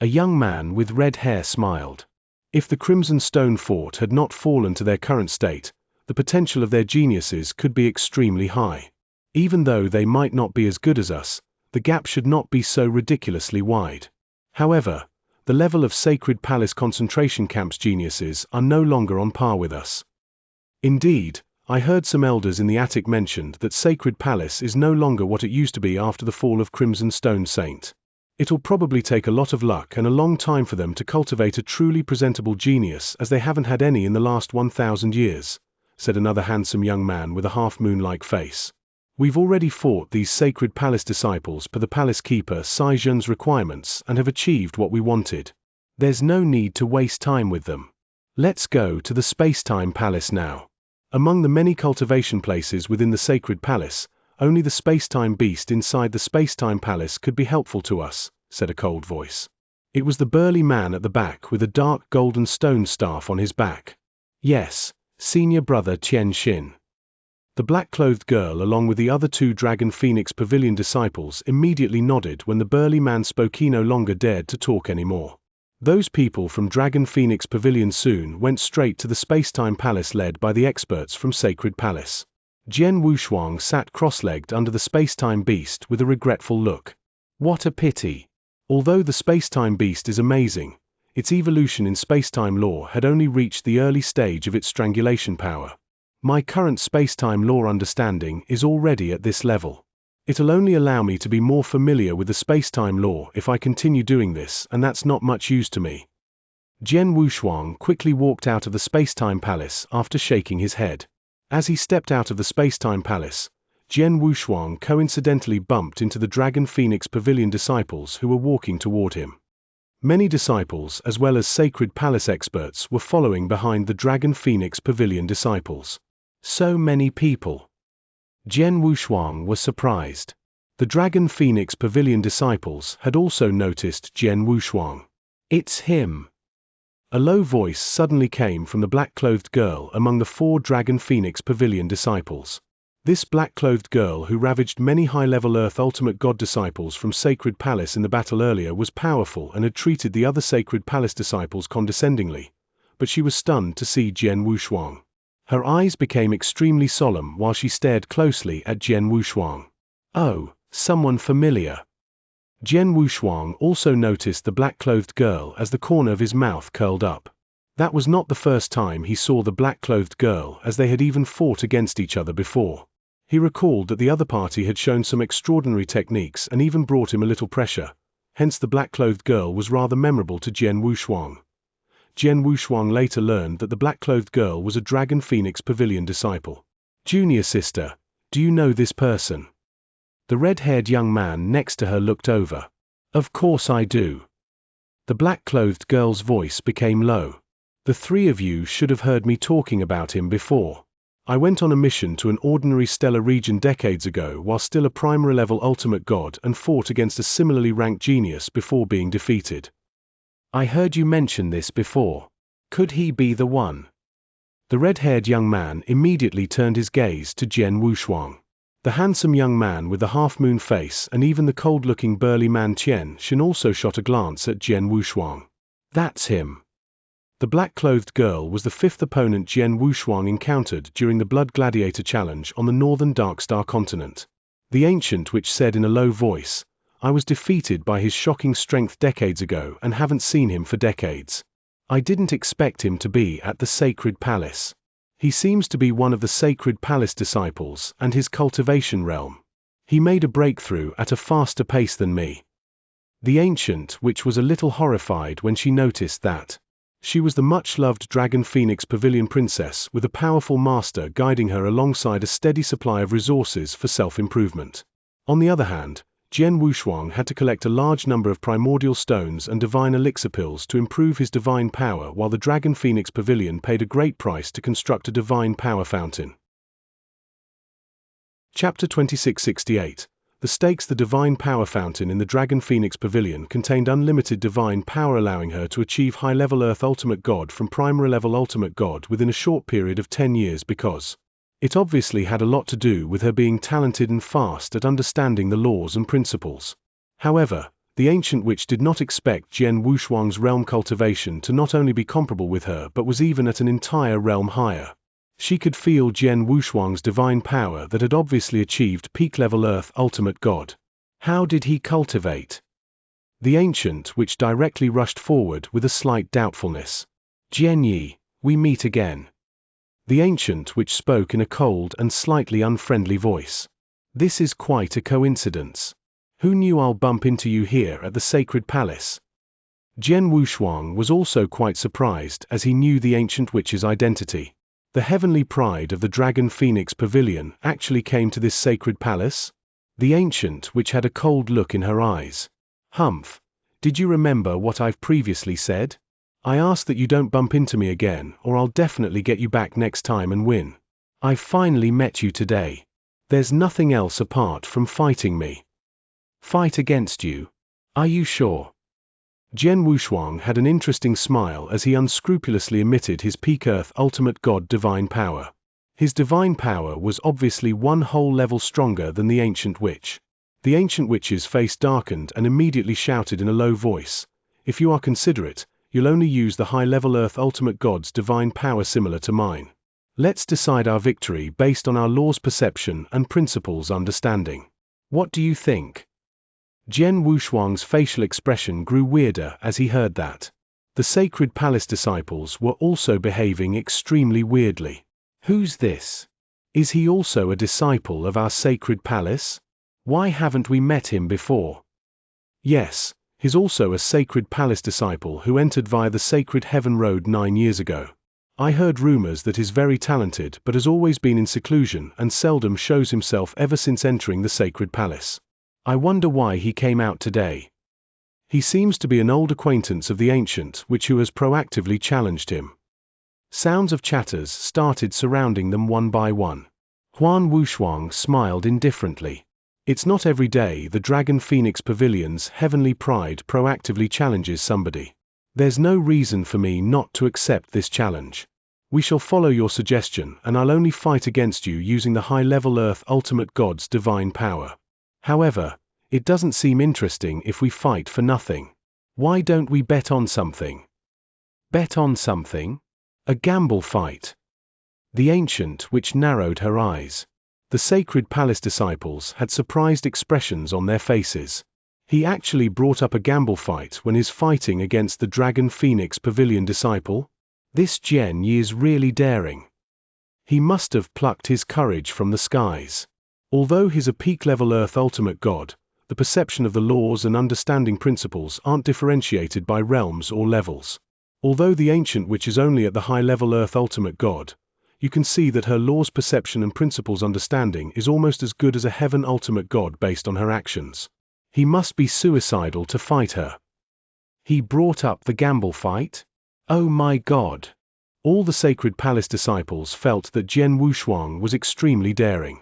Speaker 1: A young man with red hair smiled. If the Crimson Stone Fort had not fallen to their current state, the potential of their geniuses could be extremely high. Even though they might not be as good as us, the gap should not be so ridiculously wide. However, the level of Sacred Palace concentration camps geniuses are no longer on par with us. Indeed, I heard some elders in the attic mentioned that Sacred Palace is no longer what it used to be after the fall of Crimson Stone Saint. It'll probably take a lot of luck and a long time for them to cultivate a truly presentable genius, as they haven't had any in the last 1,000 years, said another handsome young man with a half-moon-like face. We've already fought these Sacred Palace disciples per the Palace Keeper Sai Zhen's requirements and have achieved what we wanted. There's no need to waste time with them. Let's go to the Space-Time Palace now. Among the many cultivation places within the Sacred Palace, only the Space-Time Beast inside the Space-Time Palace could be helpful to us, said a cold voice. It was the burly man at the back with a dark golden stone staff on his back. Yes, senior brother Tian Xin. The black-clothed girl along with the other 2 Dragon Phoenix Pavilion disciples immediately nodded when the burly man spoke. He no longer dared to talk anymore. Those people from Dragon Phoenix Pavilion soon went straight to the Space-Time Palace led by the experts from Sacred Palace. Jian Wushuang sat cross-legged under the Space-Time Beast with a regretful look. What a pity. Although the Space-Time Beast is amazing, its evolution in space-time law had only reached the early stage of its strangulation power. My current space-time law understanding is already at this level. It'll only allow me to be more familiar with the space-time law if I continue doing this, and that's not much use to me. Jian Wushuang quickly walked out of the Space-Time Palace after shaking his head. As he stepped out of the Space-Time Palace, Jian Wushuang coincidentally bumped into the Dragon Phoenix Pavilion disciples who were walking toward him. Many disciples as well as Sacred Palace experts were following behind the Dragon Phoenix Pavilion disciples. So many people. Jian Wushuang was surprised. The Dragon Phoenix Pavilion disciples had also noticed Jian Wushuang. It's him. A low voice suddenly came from the black-clothed girl among the 4 Dragon Phoenix Pavilion disciples. This black-clothed girl who ravaged many high-level Earth Ultimate God disciples from Sacred Palace in the battle earlier was powerful and had treated the other Sacred Palace disciples condescendingly, but she was stunned to see Jian Wushuang. Her eyes became extremely solemn while she stared closely at Jian Wushuang. Oh, someone familiar. Jian Wushuang also noticed the black-clothed girl as the corner of his mouth curled up. That was not the first time he saw the black-clothed girl, as they had even fought against each other before. He recalled that the other party had shown some extraordinary techniques and even brought him a little pressure, hence the black-clothed girl was rather memorable to Jian Wushuang. Jian Wushuang later learned that the black-clothed girl was a Dragon Phoenix Pavilion disciple. Junior sister, do you know this person? The red-haired young man next to her looked over. Of course I do. The black-clothed girl's voice became low. The three of you should have heard me talking about him before. I went on a mission to an ordinary stellar region decades ago while still a primary-level ultimate god and fought against a similarly ranked genius before being defeated. I heard you mention this before. Could he be the one? The red-haired young man immediately turned his gaze to Jian Wushuang. The handsome young man with the half-moon face and even the cold-looking burly man Xianxia also shot a glance at Jian Wushuang. That's him. The black-clothed girl was the fifth opponent Jian Wushuang encountered during the Blood Gladiator Challenge on the northern Darkstar continent. The ancient witch said in a low voice, "I was defeated by his shocking strength decades ago and haven't seen him for decades. I didn't expect him to be at the Sacred Palace. He seems to be one of the Sacred Palace disciples and his cultivation realm. He made a breakthrough at a faster pace than me." The ancient witch was a little horrified when she noticed that. She was the much-loved Dragon Phoenix Pavilion princess with a powerful master guiding her alongside a steady supply of resources for self-improvement. On the other hand, Jian Wushuang had to collect a large number of primordial stones and divine elixir pills to improve his divine power, while the Dragon Phoenix Pavilion paid a great price to construct a divine power fountain. Chapter 2668. The stakes. The divine power fountain in the Dragon Phoenix Pavilion contained unlimited divine power, allowing her to achieve high-level Earth Ultimate God from primary-level Ultimate God within a short period of 10 years because it obviously had a lot to do with her being talented and fast at understanding the laws and principles. However, the ancient witch did not expect Jian Wushuang's realm cultivation to not only be comparable with her but was even at an entire realm higher. She could feel Jian Wushuang's divine power that had obviously achieved peak-level Earth Ultimate God. How did he cultivate? The ancient witch directly rushed forward with a slight doubtfulness. "Jian Yi, we meet again." The ancient witch spoke in a cold and slightly unfriendly voice. "This is quite a coincidence. Who knew I'll bump into you here at the Sacred Palace?" Jian Wushuang was also quite surprised as he knew the ancient witch's identity. The heavenly pride of the Dragon Phoenix Pavilion actually came to this sacred palace? The ancient witch had a cold look in her eyes. "Humph, did you remember what I've previously said? I ask that you don't bump into me again, or I'll definitely get you back next time and win. I've finally met you today. There's nothing else apart from fighting me." "Fight against you? Are you sure?" Jian Wushuang had an interesting smile as he unscrupulously emitted his peak Earth Ultimate God divine power. His divine power was obviously one whole level stronger than the ancient witch. The ancient witch's face darkened and immediately shouted in a low voice, "If you are considerate, you'll only use the high-level Earth Ultimate God's divine power similar to mine. Let's decide our victory based on our laws perception and principles understanding. What do you think?" Jian Wushuang's facial expression grew weirder as he heard that. The Sacred Palace disciples were also behaving extremely weirdly. Who's this? Is he also a disciple of our Sacred Palace? Why haven't we met him before? Yes, he's also a Sacred Palace disciple who entered via the Sacred Heaven Road 9 years ago. I heard rumors that he's very talented but has always been in seclusion and seldom shows himself ever since entering the Sacred Palace. I wonder why he came out today. He seems to be an old acquaintance of the ancient witch who has proactively challenged him. Sounds of chatters started surrounding them one by one. Jian Wushuang smiled indifferently. It's not every day the Dragon Phoenix Pavilion's heavenly pride proactively challenges somebody. There's no reason for me not to accept this challenge. We shall follow your suggestion and I'll only fight against you using the high-level Earth Ultimate God's divine power. However, it doesn't seem interesting if we fight for nothing. Why don't we bet on something? Bet on something? A gamble fight. The ancient witch narrowed her eyes. The Sacred Palace disciples had surprised expressions on their faces. He actually brought up a gamble fight when he's fighting against the Dragon Phoenix Pavilion disciple? This Jian Yi is really daring. He must have plucked his courage from the skies. Although he's a peak-level Earth Ultimate God, the perception of the laws and understanding principles aren't differentiated by realms or levels. Although the ancient witch is only at the high-level Earth Ultimate God, you can see that her laws perception and principles understanding is almost as good as a Heaven Ultimate God based on her actions. He must be suicidal to fight her. He brought up the gamble fight? Oh my God! All the Sacred Palace disciples felt that Jian Wushuang was extremely daring.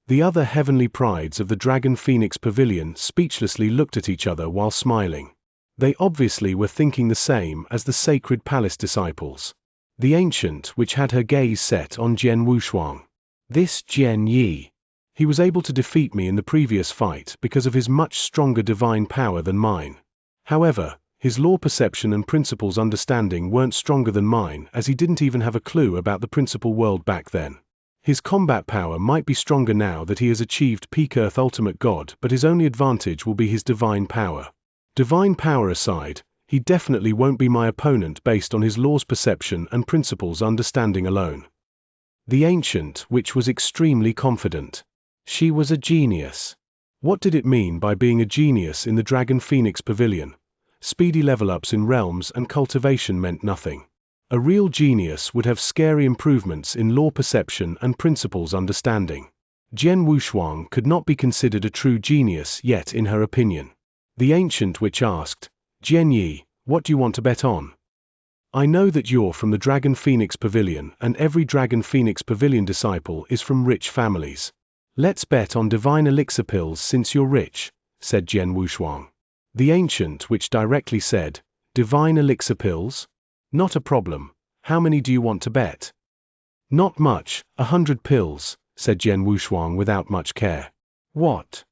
Speaker 1: The other heavenly prides of the Dragon Phoenix Pavilion speechlessly looked at each other while smiling. They obviously were thinking the same as the Sacred Palace disciples. The ancient which had her gaze set on Jian Wushuang. This Jian Yi. He was able to defeat me in the previous fight because of his much stronger divine power than mine. However, his law perception and principles understanding weren't stronger than mine, as he didn't even have a clue about the principal world back then. His combat power might be stronger now that he has achieved peak Earth Ultimate God, but his only advantage will be his divine power. Divine power aside, he definitely won't be my opponent based on his law's perception and principles understanding alone. The ancient which was extremely confident. She was a genius. What did it mean by being a genius in the Dragon Phoenix Pavilion? Speedy level-ups in realms and cultivation meant nothing. A real genius would have scary improvements in law perception and principles understanding. Jian Wushuang could not be considered a true genius yet in her opinion. The ancient witch asked, Jian Yi, what do you want to bet on? I know that you're from the Dragon Phoenix Pavilion and every Dragon Phoenix Pavilion disciple is from rich families. Let's bet on divine elixir pills since you're rich, said Jian Wushuang. The ancient witch directly said, divine elixir pills? Not a problem. How many do you want to bet? Not much, 100 pills, said Jian Wushuang without much care. What?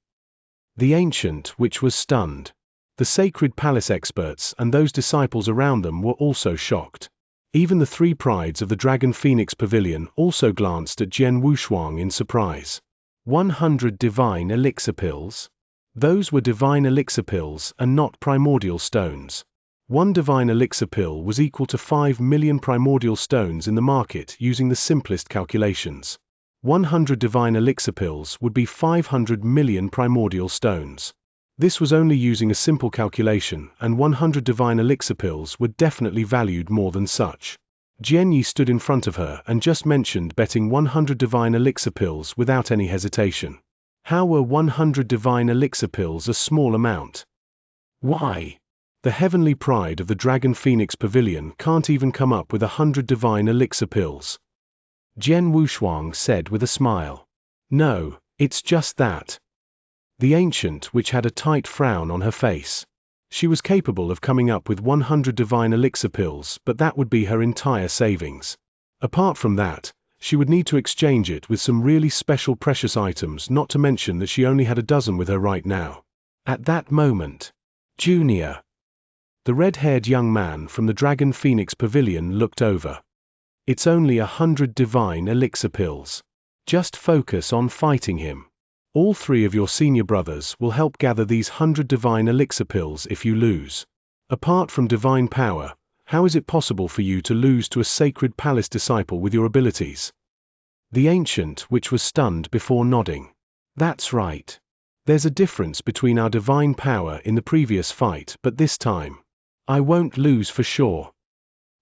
Speaker 1: The ancient witch was stunned. The Sacred Palace experts and those disciples around them were also shocked. Even the three prides of the Dragon Phoenix Pavilion also glanced at Jian Wushuang in surprise. 100 divine elixir pills? Those were divine elixir pills and not primordial stones. One divine elixir pill was equal to 5 million primordial stones in the market using the simplest calculations. 100 divine elixir pills would be 500 million primordial stones. This was only using a simple calculation, and 100 divine elixir pills were definitely valued more than such. Jian Yi stood in front of her and just mentioned betting 100 divine elixir pills without any hesitation. How were 100 divine elixir pills a small amount? Why? The heavenly pride of the Dragon Phoenix Pavilion can't even come up with 100 divine elixir pills. Jian Wushuang said with a smile. No, it's just that. The ancient which had a tight frown on her face. She was capable of coming up with 100 divine elixir pills, but that would be her entire savings. Apart from that, she would need to exchange it with some really special precious items, not to mention that she only had a dozen with her right now. At that moment, Junior, the red-haired young man from the Dragon Phoenix Pavilion, looked over. It's only 100 divine elixir pills. Just focus on fighting him. All three of your senior brothers will help gather these 100 divine elixir pills if you lose. Apart from divine power, how is it possible for you to lose to a Sacred Palace disciple with your abilities? The ancient which was stunned before nodding. That's right. There's a difference between our divine power in the previous fight, but this time, I won't lose for sure.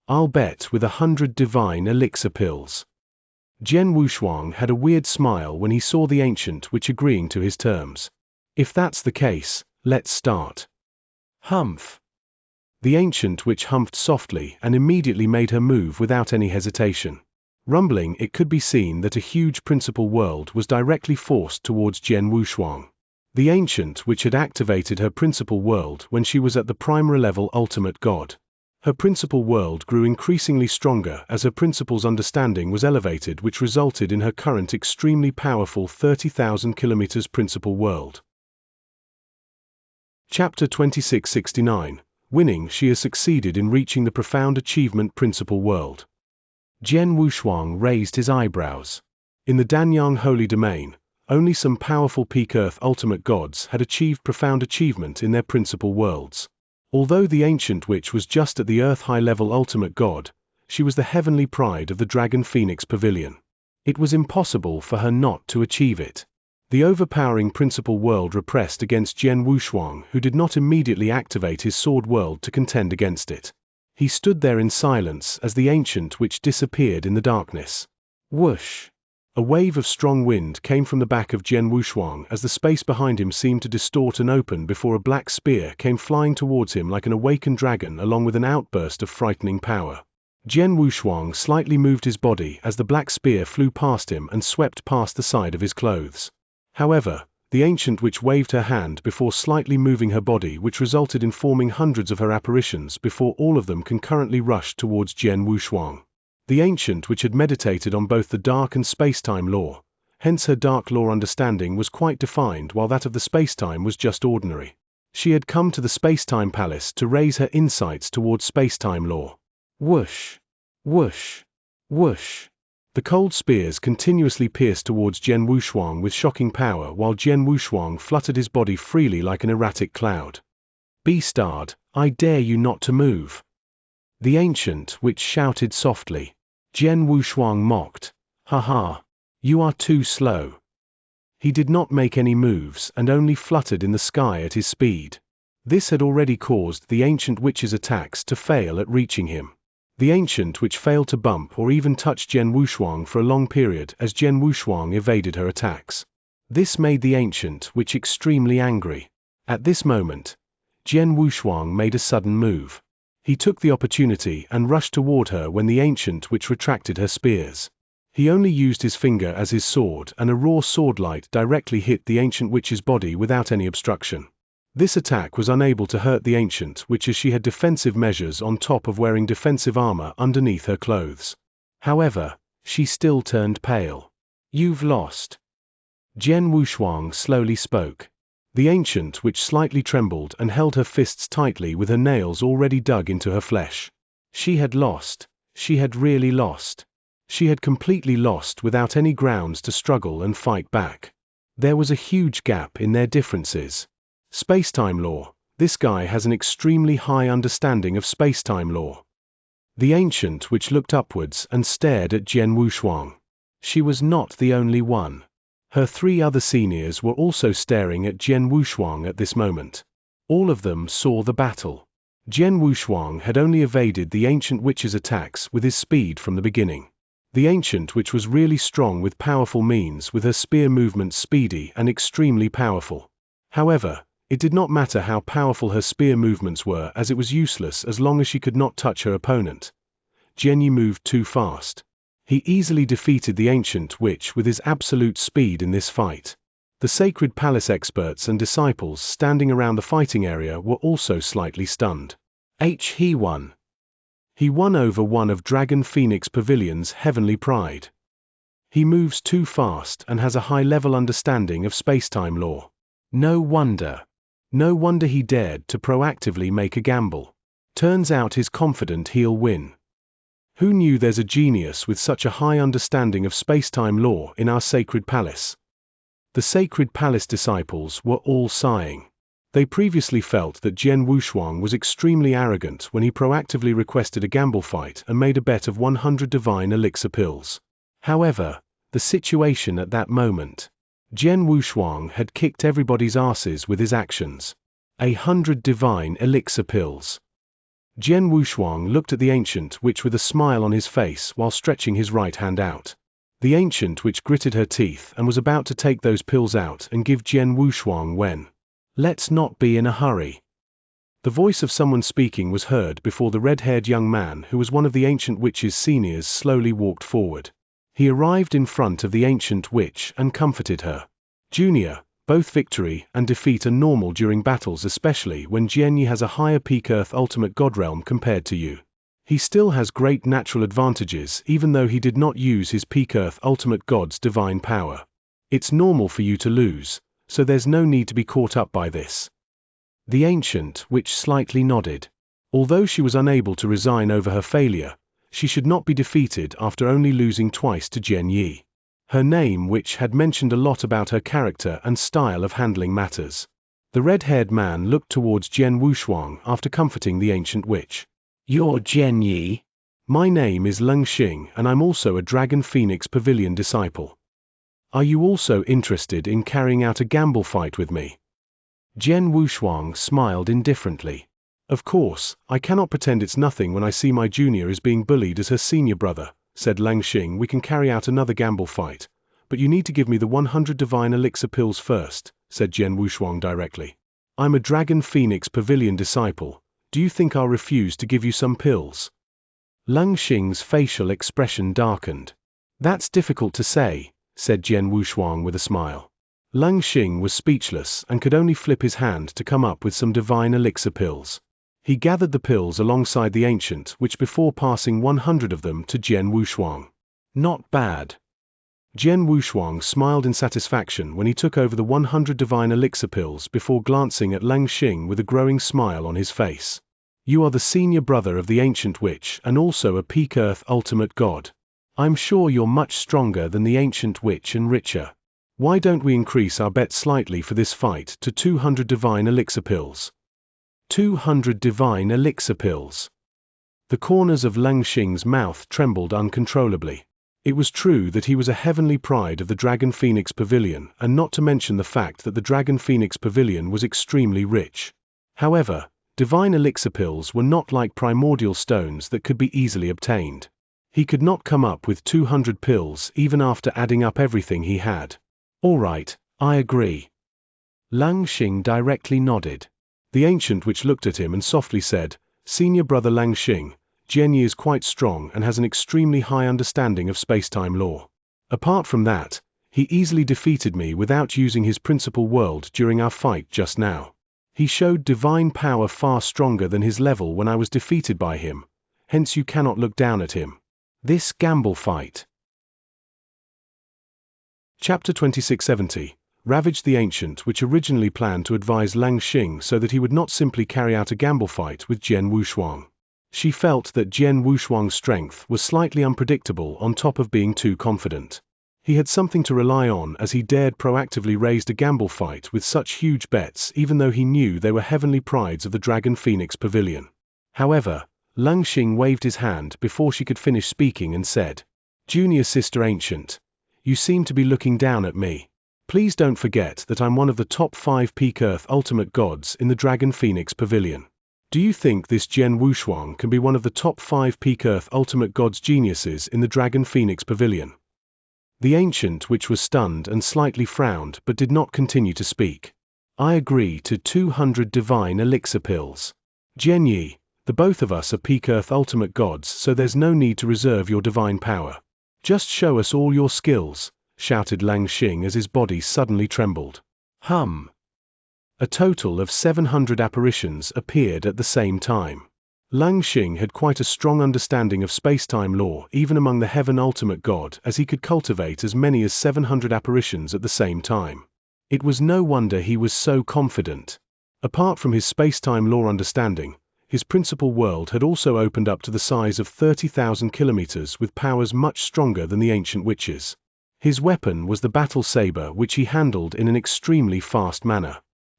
Speaker 1: I'll bet with 100 divine elixir pills. Jian Wushuang had a weird smile when he saw the ancient which agreeing to his terms. If that's the case, let's start. Humph. The ancient witch humphed softly and immediately made her move without any hesitation. Rumbling, it could be seen that a huge principal world was directly forced towards Jian Wushuang. The ancient which had activated her principal world when she was at the primary level ultimate god. Her principal world grew increasingly stronger as her principal's understanding was elevated, which resulted in her current extremely powerful 30,000 kilometers principal world. Chapter 2669. Winning, she has succeeded in reaching the profound achievement principal world. Jian Wushuang raised his eyebrows. In the Danyang Holy Domain, only some powerful peak Earth ultimate gods had achieved profound achievement in their principal worlds. Although the ancient witch was just at the Earth high-level ultimate god, she was the heavenly pride of the Dragon Phoenix Pavilion. It was impossible for her not to achieve it. The overpowering principal world repressed against Jian Wushuang, who did not immediately activate his sword world to contend against it. He stood there in silence as the ancient witch disappeared in the darkness. Whoosh! A wave of strong wind came from the back of Jian Wushuang as the space behind him seemed to distort and open before a black spear came flying towards him like an awakened dragon along with an outburst of frightening power. Jian Wushuang slightly moved his body as the black spear flew past him and swept past the side of his clothes. However, the ancient witch waved her hand before slightly moving her body, which resulted in forming hundreds of her apparitions before all of them concurrently rushed towards Jian Wushuang. The ancient witch had meditated on both the dark and space-time law, hence her dark law understanding was quite defined while that of the space-time was just ordinary. She had come to the space-time palace to raise her insights towards space-time law. Whoosh! Whoosh! Whoosh! The cold spears continuously pierced towards Jian Wushuang with shocking power while Jian Wushuang fluttered his body freely like an erratic cloud. Beastard, I dare you not to move! The ancient witch shouted softly. Jian Wushuang mocked. Ha ha! You are too slow. He did not make any moves and only fluttered in the sky at his speed. This had already caused the ancient witch's attacks to fail at reaching him. The ancient witch failed to bump or even touch Jian Wushuang for a long period as Jian Wushuang evaded her attacks. This made the ancient witch extremely angry. At this moment, Jian Wushuang made a sudden move. He took the opportunity and rushed toward her when the ancient witch retracted her spears. He only used his finger as his sword and a raw swordlight directly hit the ancient witch's body without any obstruction. This attack was unable to hurt the ancient witch as she had defensive measures on top of wearing defensive armor underneath her clothes. However, she still turned pale. You've lost. Jian Wushuang slowly spoke. The ancient witch slightly trembled and held her fists tightly with her nails already dug into her flesh. She had lost. She had really lost. She had completely lost without any grounds to struggle and fight back. There was a huge gap in their differences. Space-time law. This guy has an extremely high understanding of space-time law. The ancient witch looked upwards and stared at Jian Wushuang. She was not the only one. Her 3 other seniors were also staring at Jian Wushuang at this moment. All of them saw the battle. Jian Wushuang had only evaded the ancient witch's attacks with his speed from the beginning. The ancient witch was really strong with powerful means, with her spear movements speedy and extremely powerful. However, it did not matter how powerful her spear movements were, as it was useless as long as she could not touch her opponent. Jian Yi moved too fast. He easily defeated the ancient witch with his absolute speed in this fight. The Sacred Palace experts and disciples standing around the fighting area were also slightly stunned. He won. He won over one of Dragon Phoenix Pavilion's heavenly pride. He moves too fast and has a high-level understanding of space-time law. No wonder. No wonder he dared to proactively make a gamble. Turns out he's confident he'll win. Who knew there's a genius with such a high understanding of space-time law in our Sacred Palace? The Sacred Palace disciples were all sighing. They previously felt that Jian Wushuang was extremely arrogant when he proactively requested a gamble fight and made a bet of 100 divine elixir pills. However, the situation at that moment, Jian Wushuang had kicked everybody's asses with his actions. 100 divine elixir pills. Jian Wushuang looked at the ancient witch with a smile on his face while stretching his right hand out. The ancient witch gritted her teeth and was about to take those pills out and give Jian Wushuang when. Let's not be in a hurry. The voice of someone speaking was heard before the red-haired young man who was one of the ancient witch's seniors slowly walked forward. He arrived in front of the ancient witch and comforted her. Junior, both victory and defeat are normal during battles, especially when Jian Yi has a higher peak Earth ultimate god realm compared to you. He still has great natural advantages even though he did not use his peak Earth ultimate god's divine power. It's normal for you to lose, so there's no need to be caught up by this. The ancient witch slightly nodded. Although she was unable to resign over her failure, she should not be defeated after only losing twice to Jian Yi. Her name, which had mentioned a lot about her character and style of handling matters. The red-haired man looked towards Jian Wushuang after comforting the ancient witch. You're Jian Yi? My name is Leng Xing and I'm also a Dragon Phoenix Pavilion disciple. Are you also interested in carrying out a gamble fight with me? Jian Wushuang smiled indifferently. Of course, I cannot pretend it's nothing when I see my junior is being bullied as her senior brother, said Leng Xing. We can carry out another gamble fight, But you need to give me the 100 divine elixir pills first, said Jian Wushuang directly. I'm a Dragon Phoenix Pavilion disciple. Do you think I'll refuse to give you some pills? Leng Xing's facial expression darkened. That's difficult to say, said Jian Wushuang with a smile. Leng Xing was speechless and could only flip his hand to come up with some divine elixir pills. He gathered the pills alongside the ancient, which before passing 100 of them to Jian Wushuang. Not bad. Jian Wushuang smiled in satisfaction when he took over the 100 divine elixir pills before glancing at Leng Xing with a growing smile on his face. You are the senior brother of the ancient witch and also a peak earth ultimate god. I'm sure you're much stronger than the ancient witch and richer. Why don't we increase our bet slightly for this fight to 200 divine elixir pills? 200 divine elixir pills. The corners of Leng Xing's mouth trembled uncontrollably. It was true that he was a heavenly pride of the Dragon Phoenix Pavilion, and not to mention the fact that the Dragon Phoenix Pavilion was extremely rich. However, divine elixir pills were not like primordial stones that could be easily obtained. He could not come up with 200 pills even after adding up everything he had. All right, I agree. Leng Xing directly nodded. The ancient witch looked at him and softly said, Senior brother Leng Xing, Xianxia is quite strong and has an extremely high understanding of space-time law. Apart from that, he easily defeated me without using his principal world during our fight just now. He showed divine power far stronger than his level when I was defeated by him, hence you cannot look down at him. This gamble fight. Chapter 2670. Ravaged the Ancient, which originally planned to advise Leng Xing so that he would not simply carry out a gamble fight with Jian Wushuang. She felt that Jian Wushuang's strength was slightly unpredictable on top of being too confident. He had something to rely on as he dared proactively raise a gamble fight with such huge bets even though he knew they were heavenly prides of the Dragon Phoenix Pavilion. However, Leng Xing waved his hand before she could finish speaking and said, Junior Sister Ancient, you seem to be looking down at me. Please don't forget that I'm one of the top 5 peak earth ultimate gods in the Dragon Phoenix Pavilion. Do you think this Jian Wushuang can be one of the top 5 peak earth ultimate gods geniuses in the Dragon Phoenix Pavilion? The ancient witch was stunned and slightly frowned but did not continue to speak. I agree to 200 divine elixir pills. Jianyi, the both of us are peak earth ultimate gods, so there's no need to reserve your divine power. Just show us all your skills, shouted Leng Xing as his body suddenly trembled. A total of 700 apparitions appeared at the same time. Leng Xing had quite a strong understanding of space-time law even among the heaven ultimate god, as he could cultivate as many as 700 apparitions at the same time. It was no wonder he was so confident. Apart from his space-time law understanding, his principal world had also opened up to the size of 30,000 kilometers with powers much stronger than the ancient witches. His weapon was the battle saber, which he handled in an extremely fast manner.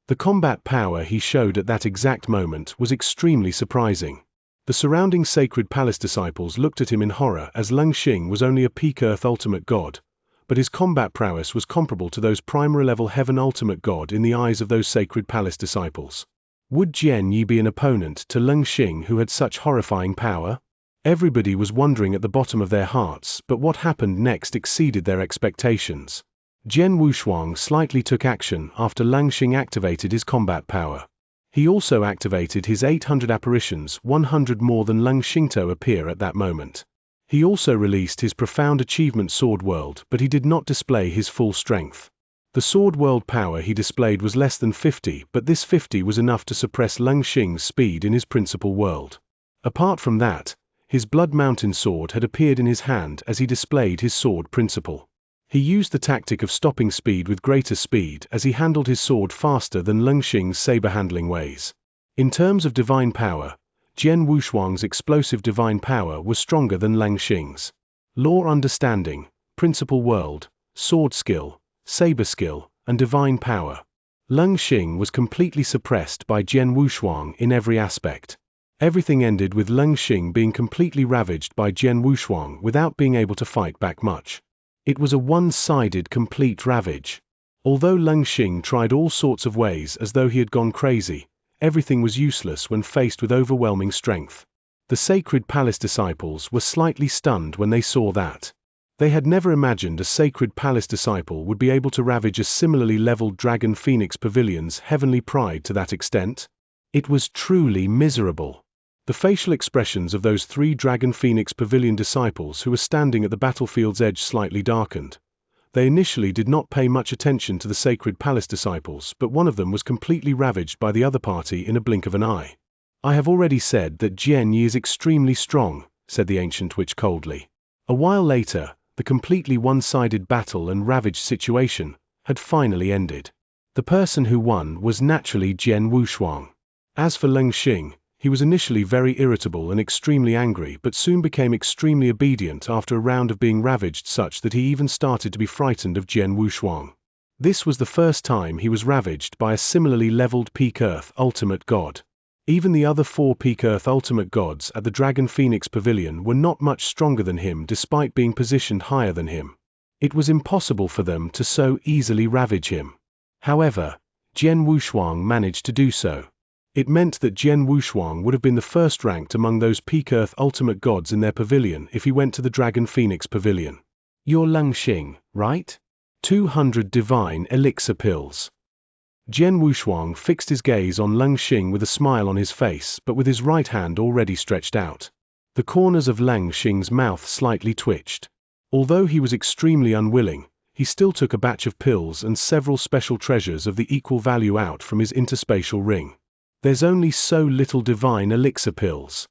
Speaker 1: The combat power he showed at that exact moment was extremely surprising. The surrounding Sacred Palace disciples looked at him in horror as Leng Xing was only a peak earth ultimate god, but his combat prowess was comparable to those primary level heaven ultimate god in the eyes of those Sacred Palace disciples. Would Jianyi be an opponent to Leng Xing who had such horrifying power? Everybody was wondering at the bottom of their hearts, but what happened next exceeded their expectations. Jian Wushuang slightly took action after Leng Xing activated his combat power. He also activated his 800 apparitions, 100 more than Leng Xing to appear at that moment. He also released his profound achievement Sword World, but he did not display his full strength. The Sword World power he displayed was less than 50, but this 50 was enough to suppress Leng Xing's speed in his principal world. Apart from that, his Blood Mountain sword had appeared in his hand as he displayed his sword principle. He used the tactic of stopping speed with greater speed as he handled his sword faster than Leng Xing's saber-handling ways. In terms of divine power, Jian Wushuang's explosive divine power was stronger than Leng Xing's. Law understanding, principal world, sword skill, saber skill, and divine power. Leng Xing was completely suppressed by Jian Wushuang in every aspect. Everything ended with Leng Xing being completely ravaged by Jian Wushuang without being able to fight back much. It was a one-sided complete ravage. Although Leng Xing tried all sorts of ways as though he had gone crazy, everything was useless when faced with overwhelming strength. The Sacred Palace disciples were slightly stunned when they saw that. They had never imagined a sacred palace disciple would be able to ravage a similarly leveled Dragon Phoenix Pavilion's heavenly pride to that extent. It was truly miserable. The facial expressions of those 3 Dragon Phoenix Pavilion disciples who were standing at the battlefield's edge slightly darkened. They initially did not pay much attention to the sacred palace disciples, but one of them was completely ravaged by the other party in a blink of an eye. "I have already said that Xianxia is extremely strong," said the ancient witch coldly. A while later, the completely one-sided battle and ravaged situation had finally ended. The person who won was naturally Jian Wushuang. As for Lengxing, he was initially very irritable and extremely angry, but soon became extremely obedient after a round of being ravaged, such that he even started to be frightened of Jian Wushuang. This was the first time he was ravaged by a similarly leveled Peak Earth ultimate god. Even the other 4 Peak Earth ultimate gods at the Dragon Phoenix Pavilion were not much stronger than him despite being positioned higher than him. It was impossible for them to so easily ravage him. However, Jian Wushuang managed to do so. It meant that Jian Wushuang would have been the first ranked among those Peak Earth ultimate gods in their pavilion if he went to the Dragon Phoenix Pavilion. "You're Lengxing, right? 200 divine elixir pills." Jian Wushuang fixed his gaze on Lengxing with a smile on his face, but with his right hand already stretched out. The corners of Lengxing's mouth slightly twitched. Although he was extremely unwilling, he still took a batch of pills and several special treasures of the equal value out from his interspatial ring. "There's only so little divine elixir pills."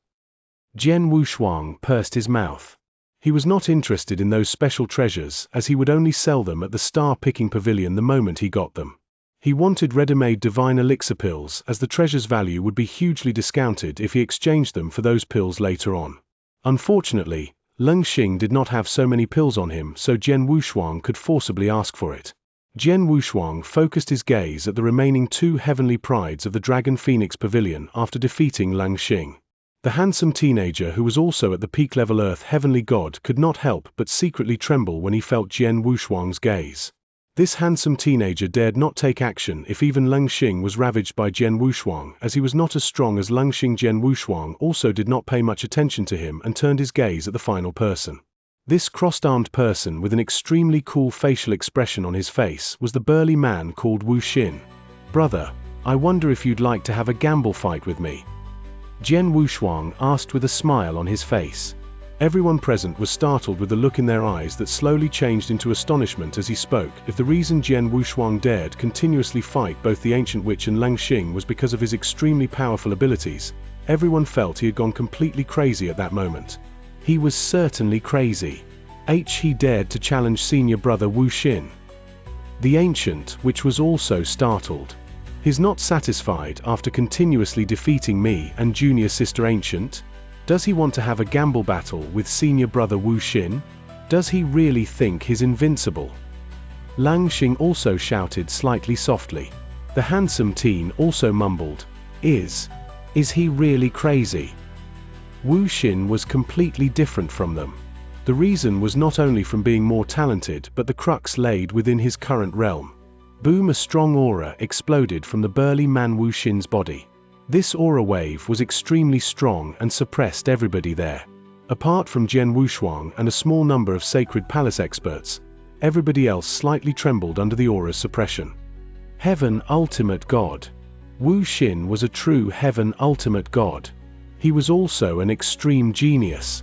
Speaker 1: Jian Wushuang pursed his mouth. He was not interested in those special treasures, as he would only sell them at the star-picking pavilion the moment he got them. He wanted ready-made divine elixir pills, as the treasure's value would be hugely discounted if he exchanged them for those pills later on. Unfortunately, Lengxing did not have so many pills on him, so Jian Wushuang could forcibly ask for it. Jian Wushuang focused his gaze at the remaining 2 heavenly prides of the Dragon Phoenix Pavilion after defeating Lengxing. The handsome teenager who was also at the peak-level Earth heavenly god could not help but secretly tremble when he felt Jian Wushuang's gaze. This handsome teenager dared not take action if even Lengxing was ravaged by Jian Wushuang, as he was not as strong as Lengxing. Jian Wushuang also did not pay much attention to him and turned his gaze at the final person. This crossed-armed person with an extremely cool facial expression on his face was the burly man called Wu Xin. "Brother, I wonder if you'd like to have a gamble fight with me?" Jian Wushuang asked with a smile on his face. Everyone present was startled with the look in their eyes that slowly changed into astonishment as he spoke. If the reason Jian Wushuang dared continuously fight both the ancient witch and Lengxing was because of his extremely powerful abilities, everyone felt he had gone completely crazy at that moment. He was certainly crazy. He dared to challenge senior brother Wu Xin. The ancient witch was also startled. He's not satisfied after continuously defeating me and junior sister ancient? Does he want to have a gamble battle with senior brother Wu Xin? Does he really think he's invincible? Lengxing also shouted slightly softly. The handsome teen also mumbled, Is he really crazy?" Wu Xin was completely different from them. The reason was not only from being more talented, but the crux laid within his current realm. Boom! A strong aura exploded from the burly man Wu Xin's body. This aura wave was extremely strong and suppressed everybody there. Apart from Jian Wushuang and a small number of Sacred Palace experts, everybody else slightly trembled under the aura's suppression. Heaven Ultimate God. Wu Xin was a true Heaven Ultimate God. He was also an extreme genius.